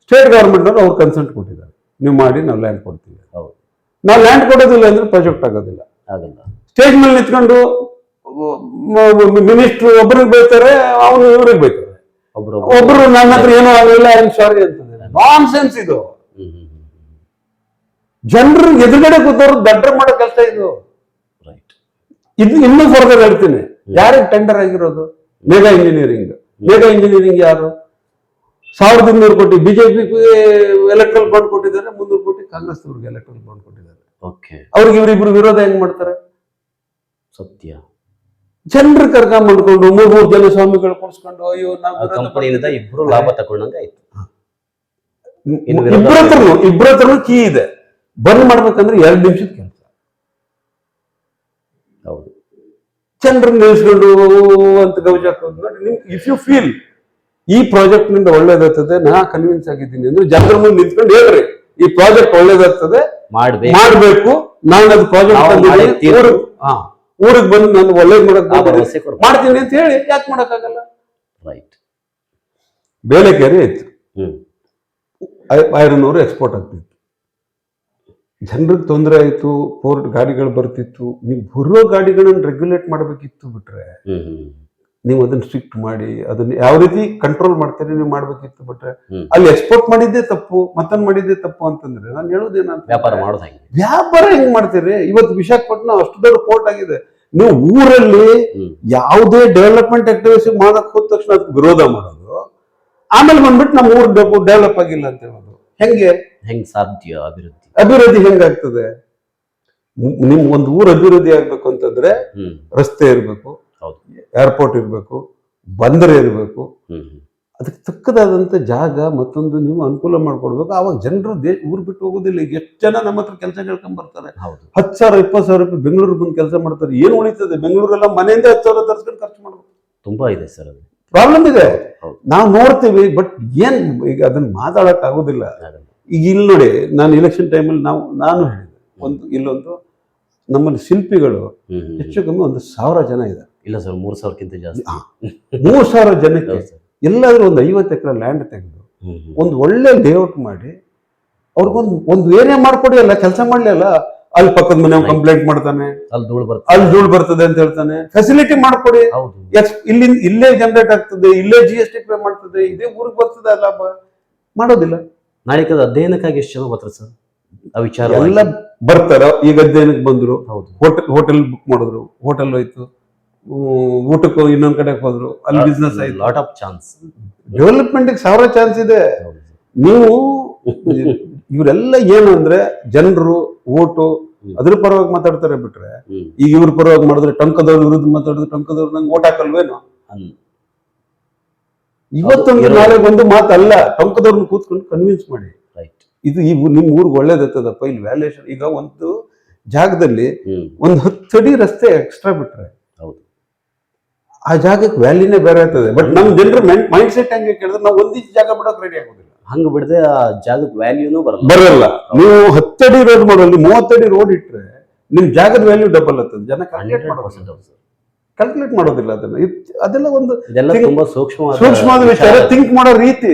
ಸ್ಟೇಟ್ ಗವರ್ಮೆಂಟ್ ಅವ್ರು ಕನ್ಸೆಂಟ್ ಕೊಟ್ಟಿದ್ದಾರೆ, ನೀವು ಮಾಡಿ ನಾವು ಲ್ಯಾಂಡ್ ಕೊಡ್ತೀವಿ. ಹೌದು. ನಾವು ಲ್ಯಾಂಡ್ ಕೊಡೋದಿಲ್ಲ ಅಂದ್ರೆ ಪ್ರಾಜೆಕ್ಟ್ ಆಗೋದಿಲ್ಲ. ಸ್ಟೇಜ್ ಮೇಲೆ ನಿಂತ್ಕೊಂಡು ಮಿನಿಸ್ಟ್ರು ಒಬ್ಬರಿಗೆ ಬೈತಾರೆ, ಅವನು ಇವ್ರಿಗೆ ಬೈತಾರೆ. ಒಬ್ರು ನನ್ನ ಹತ್ರ ಏನೋ ಆಗಿಲ್ಲ, ಐ ಆಮ್ ಸಾರಿ ಅಂತಂದ್ರೆ ನಾನ್ ಸೆನ್ಸ್ ಇದು. ಜನರು ಎದುರುಗಡೆ ಕೂತವ್ರು ದಡ್ಡ ಮಾಡೋ ಕೆಲಸ ಇದು. ಇದು ಇನ್ನೂ ಫರ್ದರ್ ಹೇಳ್ತೀನಿ. ಯಾರಿಗೆ ಟೆಂಡರ್ ಆಗಿರೋದು? ಮೇಘಾ ಇಂಜಿನಿಯರಿಂಗ್. ಮೇಘಾ ಇಂಜಿನಿಯರಿಂಗ್ ಯಾರು? 1200 ಕೋಟಿ ಬಿಜೆಪಿ ಎಲೆಕ್ಟ್ರಲ್ ಬಾಂಡ್ ಕೊಟ್ಟಿದ್ದಾರೆ, 300 ಕೋಟಿ ಕಾಂಗ್ರೆಸ್ ಅವ್ರಿಗೆ ಎಲೆಕ್ಟ್ರಲ್ ಬಾಂಡ್ ಕೊಟ್ಟಿದ್ದಾರೆ. ಅವ್ರಿಗೆ ಇವರಿಬ್ರು ವಿರೋಧ ಹೆಂಗ್ ಮಾಡ್ತಾರೆ? ಸತ್ಯ. ಜನರು ಕರ್ಕೊಂಡ್ ಮಾಡ್ಕೊಂಡು 3 ಜನ ಸ್ವಾಮಿಗಳು ಕೊಡ್ಸ್ಕೊಂಡು ಅಯ್ಯೋ ಇಬ್ರು ಲಾಭ ತಗೊಂಡಂಗ ಆಯ್ತು. ಇಬ್ಬರ ಹತ್ರನು ಕೀ ಇದೆ. ಬಂದ್ ಮಾಡ್ಬೇಕಂದ್ರೆ 2 ನಿಮಿಷದ ಕೆಲಸ. ಹೌದು. ಜನರನ್ನ ನಿಲ್ಸ್ಕೊಂಡು ಅಂತ ಗೌಜ ಹಾಕೋದು ನೋಡಿ. ನಿಮ್ ಇಫ್ ಯು ಫೀಲ್ ಈ ಪ್ರಾಜೆಕ್ಟ್ ನಿಂದ ಒಳ್ಳೇದಾಗ್ತದೆ, ನಾ ಕನ್ವಿನ್ಸ್ ಆಗಿದ್ದೀನಿ ಅಂದ್ರೆ ಜನರ ಮುಂದೆ ನಿಂತ್ಕೊಂಡು ಹೇಳ್ರಿ ಈ ಪ್ರಾಜೆಕ್ಟ್ ಒಳ್ಳೇದಾಗ್ತದೆ, ಮಾಡ್ಬೇಕು, ನಾನು ಅದು ಪ್ರಾಜೆಕ್ಟ್ ಊರಿಗೆ ಬಂದು ನಾನು ಒಳ್ಳೇದ್ ಮಾಡಕ್ ಮಾಡ್ತೀನಿ ಅಂತ ಹೇಳಿ ಯಾಕೆ ಮಾಡಕ್ಕಾಗಲ್ಲ? ರೈಟ್. ಬೇಳೆಕೆರೆ ಇತ್ತು, ಐರನ್ ಊರು ಎಕ್ಸ್ಪೋರ್ಟ್ ಆಗ್ತಿತ್ತು, ಜನರಿಗೆ ತೊಂದರೆ ಆಯ್ತು, ಪೋರ್ಟ್ ಗಾಡಿಗಳು ಬರ್ತಿತ್ತು. ನೀವು ಬರೋ ಗಾಡಿಗಳನ್ನ ರೆಗ್ಯುಲೇಟ್ ಮಾಡಬೇಕಿತ್ತು. ಬಿಟ್ರೆ ನೀವು ಅದನ್ನ ಸ್ಟ್ರಿಕ್ಟ್ ಮಾಡಿ ಅದನ್ನ ಯಾವ ರೀತಿ ಕಂಟ್ರೋಲ್ ಮಾಡ್ತೀರಿ ನೀವು ಮಾಡ್ಬೇಕಿತ್ತು. ಬಿಟ್ರೆ ಅಲ್ಲಿ ಎಕ್ಸ್ಪೋರ್ಟ್ ಮಾಡಿದ್ದೆ ತಪ್ಪು, ಮತ್ತೊಂದು ಮಾಡಿದ್ದೆ ತಪ್ಪು ಅಂತಂದ್ರೆ ನಾನು ಹೇಳೋದೇನಂತ, ವ್ಯಾಪಾರ ಹೆಂಗ್ ಮಾಡ್ತೀರಿ? ಇವತ್ತು ವಿಶಾಖಪಟ್ಟಣ ಅಷ್ಟು ದೊಡ್ಡ ಪೋರ್ಟ್ ಆಗಿದೆ. ನೀವು ಊರಲ್ಲಿ ಯಾವುದೇ ಡೆವಲಪ್ಮೆಂಟ್ ಆಕ್ಟಿವಿಟಿ ಮಾಡಕ್ ಹೋದ ತಕ್ಷಣ ಅದಕ್ಕೆ ವಿರೋಧ ಮಾಡೋದು, ಆಮೇಲೆ ಬಂದ್ಬಿಟ್ಟು ನಮ್ಮ ಊರು ಡೆವಲಪ್ ಆಗಿಲ್ಲ ಅಂತ ಹೇಳೋದು ಹೆಂಗ್ ಸಾಧ್ಯ? ಅಭಿವೃದ್ಧಿ ಹೆಂಗಾಗ್ತದೆ? ನಿಮ್ ಒಂದು ಊರು ಅಭಿವೃದ್ಧಿ ಆಗ್ಬೇಕು ಅಂತಂದ್ರೆ ರಸ್ತೆ ಇರ್ಬೇಕು, ಏರ್ಪೋರ್ಟ್ ಇರ್ಬೇಕು, ಬಂದರು ಇರ್ಬೇಕು, ಅದಕ್ಕೆ ತಕ್ಕದಾದಂತ ಜಾಗ ಮತ್ತೊಂದು ನೀವು ಅನುಕೂಲ ಮಾಡ್ಕೊಡ್ಬೇಕು. ಅವಾಗ ಜನರು ಊರು ಬಿಟ್ಟು ಹೋಗೋದಿಲ್ಲ. ಈಗ ಎಷ್ಟು ಜನ ನಮ್ಮ ಹತ್ರ ಕೆಲಸ ಕೇಳ್ಕೊಂಡ್ ಬರ್ತಾರೆ. 10,000 20,000 ರೂಪಾಯಿ ಬೆಂಗಳೂರು ಬಂದು ಕೆಲಸ ಮಾಡ್ತಾರೆ. ಏನ್ ಉಳಿತದೆ? ಬೆಂಗಳೂರೆಲ್ಲ ಮನೆಯಿಂದ 10,000 ತರಿಸ್ಕೊಂಡು ಖರ್ಚು ಮಾಡ್ಬೇಕು. ತುಂಬಾ ಇದೆ ಸರ್, ಅದು ಪ್ರಾಬ್ಲಮ್ ಇದೆ. ನಾವು ನೋಡ್ತೀವಿ, ಬಟ್ ಏನ್ ಈಗ ಅದನ್ನ ಮಾತಾಡಕ್ ಆಗೋದಿಲ್ಲ. ಈಗ ಇಲ್ಲಿ ನೋಡಿ, ನಾನು ಇಲೆಕ್ಷನ್ ಟೈಮಲ್ಲಿ ನಾನು ಹೇಳಿದೆ, ಇಲ್ಲೊಂದು ನಮ್ಮಲ್ಲಿ ಶಿಲ್ಪಿಗಳು ಹೆಚ್ಚು ಕಮ್ಮಿ 1,000 ಜನ ಇದೆ. ಇಲ್ಲ ಸರ್, 3,000ಕ್ಕಿಂತ ಜಾಸ್ತಿ. 3,000 ಜನಕ್ಕೆ ಎಲ್ಲಾದ್ರೂ ಒಂದು 50 ಎಕರೆ ಲ್ಯಾಂಡ್ ತೆಗೆದು ಒಂದು ಒಳ್ಳೆ ಲೇಔಟ್ ಮಾಡಿ ಅವ್ರಿಗೊಂದು ಏರಿಯಾ ಮಾಡ್ಕೊಡಿ. ಅಲ್ಲ ಕೆಲಸ ಮಾಡ್ಲಿ ಅಲ್ಲ, ಅಲ್ಲಿ ಪಕ್ಕದ ಮನೆ ಕಂಪ್ಲೇಂಟ್ ಮಾಡ್ತಾನೆ, ಅಲ್ಲಿ ಧೂಳು ಬರ್ತದೆ ಅಂತ ಹೇಳ್ತಾನೆ. ಫೆಸಿಲಿಟಿ ಮಾಡ್ಕೊಡಿ. ಇಲ್ಲೇ ಜನರೇಟ್ ಆಗ್ತದೆ, ಇಲ್ಲೇ GST ಪೇ ಮಾಡ್ತದೆ, ಇದೇ ಊರಿಗೆ ಬರ್ತದೆ. ಅಲ್ಲ ಮಾಡೋದಿಲ್ಲ. ನಾಳೆ ಅಧ್ಯಯನಕ್ಕಾಗಿ ಎಷ್ಟು ಜನ ಬರ್ತಾರೆ ಸರ್? ಆ ವಿಚಾರ ಎಲ್ಲ ಬರ್ತಾರ. ಈಗ ಅಧ್ಯಯನಕ್ಕೆ ಬಂದ್ರು, ಹೋಟೆಲ್ ಬುಕ್ ಮಾಡಿದ್ರು, ಹೋಟೆಲ್ ಹೋಯ್ತು, ಊಟಕ್ಕೂ ಇನ್ನೊಂದ್ ಕಡೆ ಹೋದ್ರು, ಅಲ್ಲಿ ಬಿಸ್ನೆಸ್ ಆಯ್ತು. Lot of chance, development 1000 chance ಇದೆ. ನೀವು ಇವರೆಲ್ಲ ಏನು ಅಂದ್ರೆ ಜನರು ಓಟು ಅದ್ರ ಪರವಾಗಿ ಮಾತಾಡ್ತಾರೆ. ಬಿಟ್ರೆ ಈಗ ಇವ್ರ ಪರವಾಗಿ ಮಾಡಿದ್ರೆ ಟಂಕದವ್ರ ವಿರುದ್ಧ ಮಾತಾಡಿದ್ರೆ ಟಂಕದವ್ರು ನಂಗೆ ಓಟ್ ಹಾಕಲ್ವೇನು? ಇವತ್ತೊಂದು ನಾಳೆ ಒಂದು ಮಾತಲ್ಲ, ಟಂಕದವ್ರನ್ನ ಕೂತ್ಕೊಂಡು ಕನ್ವಿನ್ಸ್ ಮಾಡಿ. ಇದು ನಿಮ್ ಊರ್ಗ್ ಒಳ್ಳೇದತ್ತದಪ್ಪ, ಇಲ್ಲಿ ವ್ಯಾಲ್ಯೂಷನ್. ಈಗ ಒಂದು ಜಾಗದಲ್ಲಿ 10 ಅಡಿ ರಸ್ತೆ ಎಕ್ಸ್ಟ್ರಾ ಬಿಟ್ರೆ ಆ ಜಾಗಕ್ಕೆ ವ್ಯಾಲ್ಯೂನೇ ಬೇರೆ ಆಗ್ತದೆ. ಬಟ್ ನಮ್ ಜನರ ಮೈಂಡ್ ಸೆಟ್ ಹಂಗೆ ಕೇಳಿದ್ರೆ ನಾವು 1 ಇಂಚ್ ಜಾಗ ಬಿಡೋಕೆ ರೆಡಿ ಆಗೋದಿಲ್ಲ. ಹಂಗ ಬಿಡದೆ ಆ ಜಾಗಕ್ಕೆ ವ್ಯಾಲ್ಯೂನು ಬರಲ್ಲ. ನೀವು 10 ಅಡಿ ರೋಡ್ ಮಾಡೋಲ್ಲಿ 30 ಅಡಿ ರೋಡ್ ಇಟ್ರೆ ನಿಮ್ ಜಾಗದ ವ್ಯಾಲ್ಯೂ ಡಬಲ್ ಆಗ್ತದೆ. ಜನ ಕ್ಯಾಲ್ಕುಲೇಟ್ ಮಾಡೋದಿಲ್ಲ ಅದನ್ನ. ಅದೆಲ್ಲ ಒಂದು ತುಂಬಾ ಸೂಕ್ಷ್ಮವಾದ ವಿಚಾರ. ಥಿಂಕ್ ಮಾಡೋ ರೀತಿ,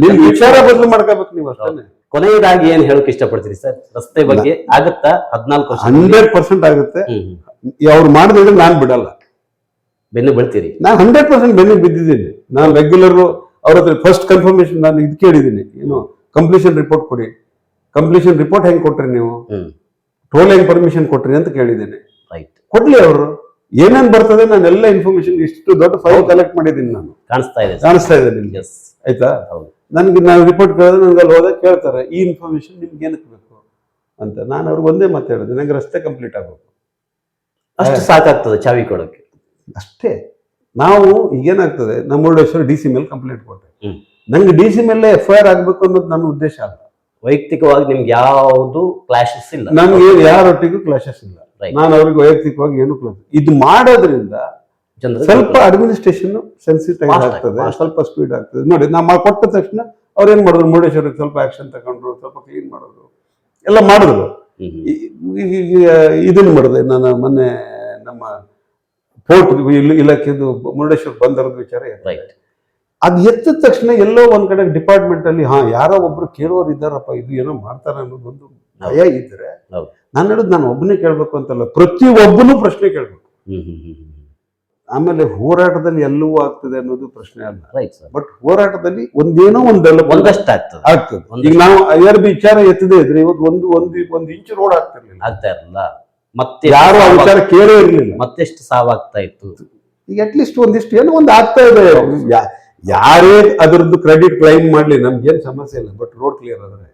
ನಿಮ್ ವಿಚಾರ ಬದಲು ಮಾಡ್ಕೋಬೇಕು ನೀವು ಅಷ್ಟೇ. ಕೊನೆಯದಾಗಿ ಏನ್ ಹೇಳಕ್ ಇಷ್ಟಪಡ್ತೀರಿ ಸರ್ ರಸ್ತೆ ಬಗ್ಗೆ? ಆಗುತ್ತಾ? 14% 100% ಆಗುತ್ತೆ. ಅವ್ರು ಮಾಡಿದ್ರೆ ನಾನ್ ಬಿಡಲ್ಲ, ಬೆನ್ನು ಬೀಳ್ತೀರಿ. ನಾನು 100% ಬೆನ್ನು ಬಿದ್ದಿದ್ದೀನಿ. ನಾನು ರೆಗ್ಯುಲರ್ ಅವ್ರ ಹತ್ರ ಫಸ್ಟ್ ಕನ್ಫರ್ಮೇಶನ್ ನಾನು ಇದು ಕೇಳಿದ್ದೀನಿ, ಏನು ಕಂಪ್ಲೀಷನ್ ರಿಪೋರ್ಟ್ ಕೊಡಿ. ಕಂಪ್ಲೀಷನ್ ರಿಪೋರ್ಟ್ ಹೆಂಗ್ ಕೊಟ್ರಿ ನೀವು, ಟೋಲ್ ಹೆಂಗ್ ಪರ್ಮಿಷನ್ ಕೊಟ್ರಿ ಅಂತ ಕೇಳಿದ್ದೇನೆ. ಕೊಡ್ಲಿ ಅವರು, ಏನೇನ್ ಬರ್ತದೆ ನಾನೆಲ್ಲ ಇನ್ಫಾರ್ಮೇಶನ್ ಇಷ್ಟು ದೊಡ್ಡ ಫೈಲ್ ಕಲೆಕ್ಟ್ ಮಾಡಿದ್ದೀನಿ. ನಾನು ಕಾಣಿಸ್ತಾ ಇದೆ ನಿಮ್ಗೆ, ಆಯ್ತಾ? ನಾನು ರಿಪೋರ್ಟ್ ಕೇಳಿದ್ರೆ ನನ್ಗೆ ಅಲ್ಲಿ ಹೋದಾಗ ಕೇಳ್ತಾರೆ, ಈ ಇನ್ಫಾರ್ಮೇಶನ್ ನಿಮ್ಗೆ ಏನಕ್ಕೆ ಬೇಕು? ಅಂತ ನಾನು ಅವ್ರಿಗೆ ಒಂದೇ ಮಾತು ಹೇಳಿದೆ, ನಂಗೆ ರಸ್ತೆ ಕಂಪ್ಲೀಟ್ ಆಗಬೇಕು ಅಷ್ಟು ಸಾಕಾಗ್ತದೆ ಚಾವಿ ಕೊಡೋಕೆ. ಅಷ್ಟೇ. ನಾವು ಈಗೇನಾಗ್ತದೆ, ನಮ್ಮ ಮುರುಡೇಶ್ವರ ಡಿ ಸಿ ಮೇಲೆ ಕಂಪ್ಲೇಂಟ್ ಕೊಟ್ಟೆ, ಹ್ಮ್. ನಂಗೆ ಡಿ ಸಿ ಮೇಲೆ FIR ಆಗಬೇಕು ಅನ್ನೋದು ನನ್ನ ಉದ್ದೇಶ ಅಲ್ಲ. ವೈಯಕ್ತಿಕವಾಗಿ ನಿಮ್ಗೆ ಯಾವುದು ಕ್ಲಾಶಸ್ ಇಲ್ಲ, ನಮ್ಗೆ ಯಾರೊಟ್ಟಿಗೂ ಕ್ಲಾಶಸ್ ಇಲ್ಲ. Right. ನಾನು ಅವ್ರಿಗೆ ವೈಯಕ್ತಿಕವಾಗಿ ಏನು ಕ್ಲಾಸ್ ಇದು ಮಾಡೋದ್ರಿಂದ ಜನರು ಸ್ವಲ್ಪ ಅಡ್ಮಿನಿಸ್ಟ್ರೇಷನ್ ಸೆನ್ಸಿಟೈಸ್ Fast ಆಗ್ತದೆ, fast. ಸ್ವಲ್ಪ ಸ್ಪೀಡ್ ಆಗ್ತದೆ. ನೋಡಿ, ನಾವು ಕೊಟ್ಟ ತಕ್ಷಣ ಅವ್ರೇನ್ ಮಾಡಿದ್ರು, ಮುರುಡೇಶ್ವರಕ್ಕೆ ಸ್ವಲ್ಪ ಆಕ್ಷನ್ ತಗೊಂಡ್ರು, ಸ್ವಲ್ಪ ಕ್ಲೀನ್ ಮಾಡಿದ್ರು, ಎಲ್ಲ ಮಾಡಿದ್ರು. ಇದನ್ನ ಮಾಡಿದೆ ನಾನು ಮೊನ್ನೆ ನಮ್ಮ ಪೋರ್ಟ್ ಇಲಾಖೆದು ಮುರುಡೇಶ್ವರ ಬಂದರದ ವಿಚಾರ ರೈಟ್. ಅದು ಎತ್ತಿದ ತಕ್ಷಣ ಎಲ್ಲೋ ಒಂದ್ ಕಡೆ ಡಿಪಾರ್ಟ್ಮೆಂಟ್ ಅಲ್ಲಿ ಯಾರೋ ಒಬ್ರು ಕೇಳೋರು ಇದ್ದಾರಪ್ಪ, ಇದು ಏನೋ ಮಾಡ್ತಾರೆ ಅನ್ನೋದೊಂದು ಭಯ ಇದ್ರೆ, ನಾನು ಹೇಳೋದು ನಾನು ಒಬ್ಬನೇ ಕೇಳ್ಬೇಕು ಅಂತಲ್ಲ, ಪ್ರತಿಯೊಬ್ಬನು ಪ್ರಶ್ನೆ ಕೇಳ್ಬೇಕು. ಆಮೇಲೆ ಹೋರಾಟದಲ್ಲಿ ಎಲ್ಲವೂ ಆಗ್ತದೆ ಅನ್ನೋದು ಪ್ರಶ್ನೆ ಅಲ್ಲ. Right sir. ಬಟ್ ಹೋರಾಟದಲ್ಲಿ ಒಂದೇನೋ ಒಂದು ಡೆವಲಪ್ ಒಂದಷ್ಟು ಆಗ್ತದೆ. ಈಗ ನಾವು IRB ವಿಚಾರ ಎತ್ತದೇ ಇದ್ರೆ ಇವತ್ತು ಒಂದು ಇಂಚು ರೋಡ್ ಆಗ್ತಿರ್ಲಿಲ್ಲ, ಆಗ್ತಾ ಇರಲಿಲ್ಲ. ಮತ್ತೆ ಯಾರು ಆ ವಿಚಾರ ಕೇಳೇ ಇರ್ಲಿಲ್ಲ. ಮತ್ತೆಷ್ಟು ಸಾವಾಗ್ತಾ ಇತ್ತು. ಈಗ ಅಟ್ಲೀಸ್ಟ್ ಒಂದಿಷ್ಟು ಏನೋ ಒಂದು ಆಗ್ತಾ ಇದೆ. ಯಾರೇ ಅದರದ್ದು ಕ್ರೆಡಿಟ್ ಕ್ಲೈಮ್ ಮಾಡ್ಲಿ, ನಮ್ಗೇನ್ ಸಮಸ್ಯೆ ಇಲ್ಲ. ಬಟ್ ರೋಡ್ ಕ್ಲಿಯರ್ ಆದ್ರೆ,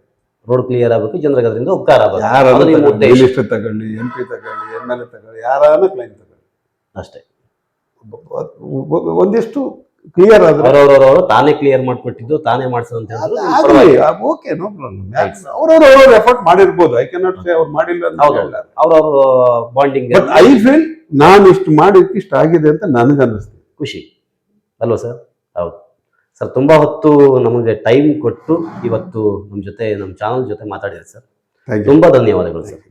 ರೋಡ್ ಕ್ಲಿಯರ್ ಆಗಬೇಕು, ಜನರಿಗೆ ಅದರಿಂದ ಉಪಕಾರ ಆಗಬೇಕು. ಯಾರು ನಿಮ್ಮ ಉದ್ದೇಶ ಮಿನಿಸ್ಟರ್ ತಗೊಳ್ಳಿ, MP ತಗೊಳ್ಳಿ, MLA ತಗೊಳ್ಳಿ, ಯಾರಾನ ಕ್ಲೈಮ್ ತಗೊಳ್ಳಿ, ಅಷ್ಟೇ. ಒಂದಿಷ್ಟು ಕ್ಲಿಯರ್ ಆದ್ರೆ ಅವರವರವರು ತಾನೇ ಕ್ಲಿಯರ್ ಮಾಡ್ಕೊಟ್ಟಿದ್ದು ತಾನೇ ಮಾಡ್ಸೋದಂತ ಓಕೆ, ನೋ ಪ್ರಾಬ್ಲಮ್. ಅವ್ರವ್ರ ಎಫರ್ಟ್ ಮಾಡಿರ್ಬೋದು, ಐ ಕ್ಯಾನಾಟ್ ಸೇ ಅವ್ರು ಮಾಡಿಲ್ಲ ಅಂತ ಹೇಳಲ್ಲ. ಅವ್ರವ್ರ ಬಾಂಡಿಂಗ್. ಬಟ್ ಐ ಫೀಲ್ ನಾನು ಇಷ್ಟು ಮಾಡಿಕ್ಕೆ ಇಷ್ಟ ಆಗಿದೆ ಅಂತ ನನಗನ್ನಿಸ್ತು. ಖುಷಿ ಅಲ್ವಾ ಸರ್? ಹೌದು ಸರ್, ತುಂಬಾ ಹೊತ್ತು ನಮಗೆ ಟೈಮ್ ಕೊಟ್ಟು ಇವತ್ತು ನಮ್ಮ ಜೊತೆ, ನಮ್ಮ ಚಾನಲ್ ಜೊತೆ ಮಾತಾಡಿದ್ರಿ ಸರ್. ತುಂಬಾ ಧನ್ಯವಾದಗಳು ಸರ್.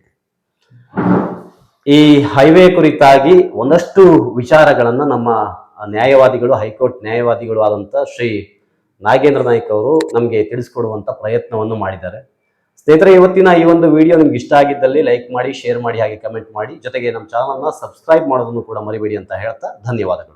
ಈ ಹೈವೇ ಕುರಿತಾಗಿ ಒಂದಷ್ಟು ವಿಚಾರಗಳನ್ನ ನಮ್ಮ ನ್ಯಾಯವಾದಿಗಳು, ಹೈಕೋರ್ಟ್ ನ್ಯಾಯವಾದಿಗಳು ಆದಂತ ಶ್ರೀ ನಾಗೇಂದ್ರ ನಾಯ್ಕ್ ಅವರು ನಮಗೆ ತಿಳಿಸ್ಕೊಡುವಂತ ಪ್ರಯತ್ನವನ್ನು ಮಾಡಿದ್ದಾರೆ. ಸ್ನೇಹಿತರೆ, ಇವತ್ತಿನ ಈ ಒಂದು ವಿಡಿಯೋ ನಿಮ್ಗೆ ಇಷ್ಟ ಆಗಿದ್ದಲ್ಲಿ ಲೈಕ್ ಮಾಡಿ, ಶೇರ್ ಮಾಡಿ, ಹಾಗೆ ಕಮೆಂಟ್ ಮಾಡಿ, ಜೊತೆಗೆ ನಮ್ಮ ಚಾನಲ್ನ ಸಬ್ಸ್ಕ್ರೈಬ್ ಮಾಡೋದನ್ನು ಕೂಡ ಮರಿಬೇಡಿ ಅಂತ ಹೇಳ್ತಾ ಧನ್ಯವಾದಗಳು.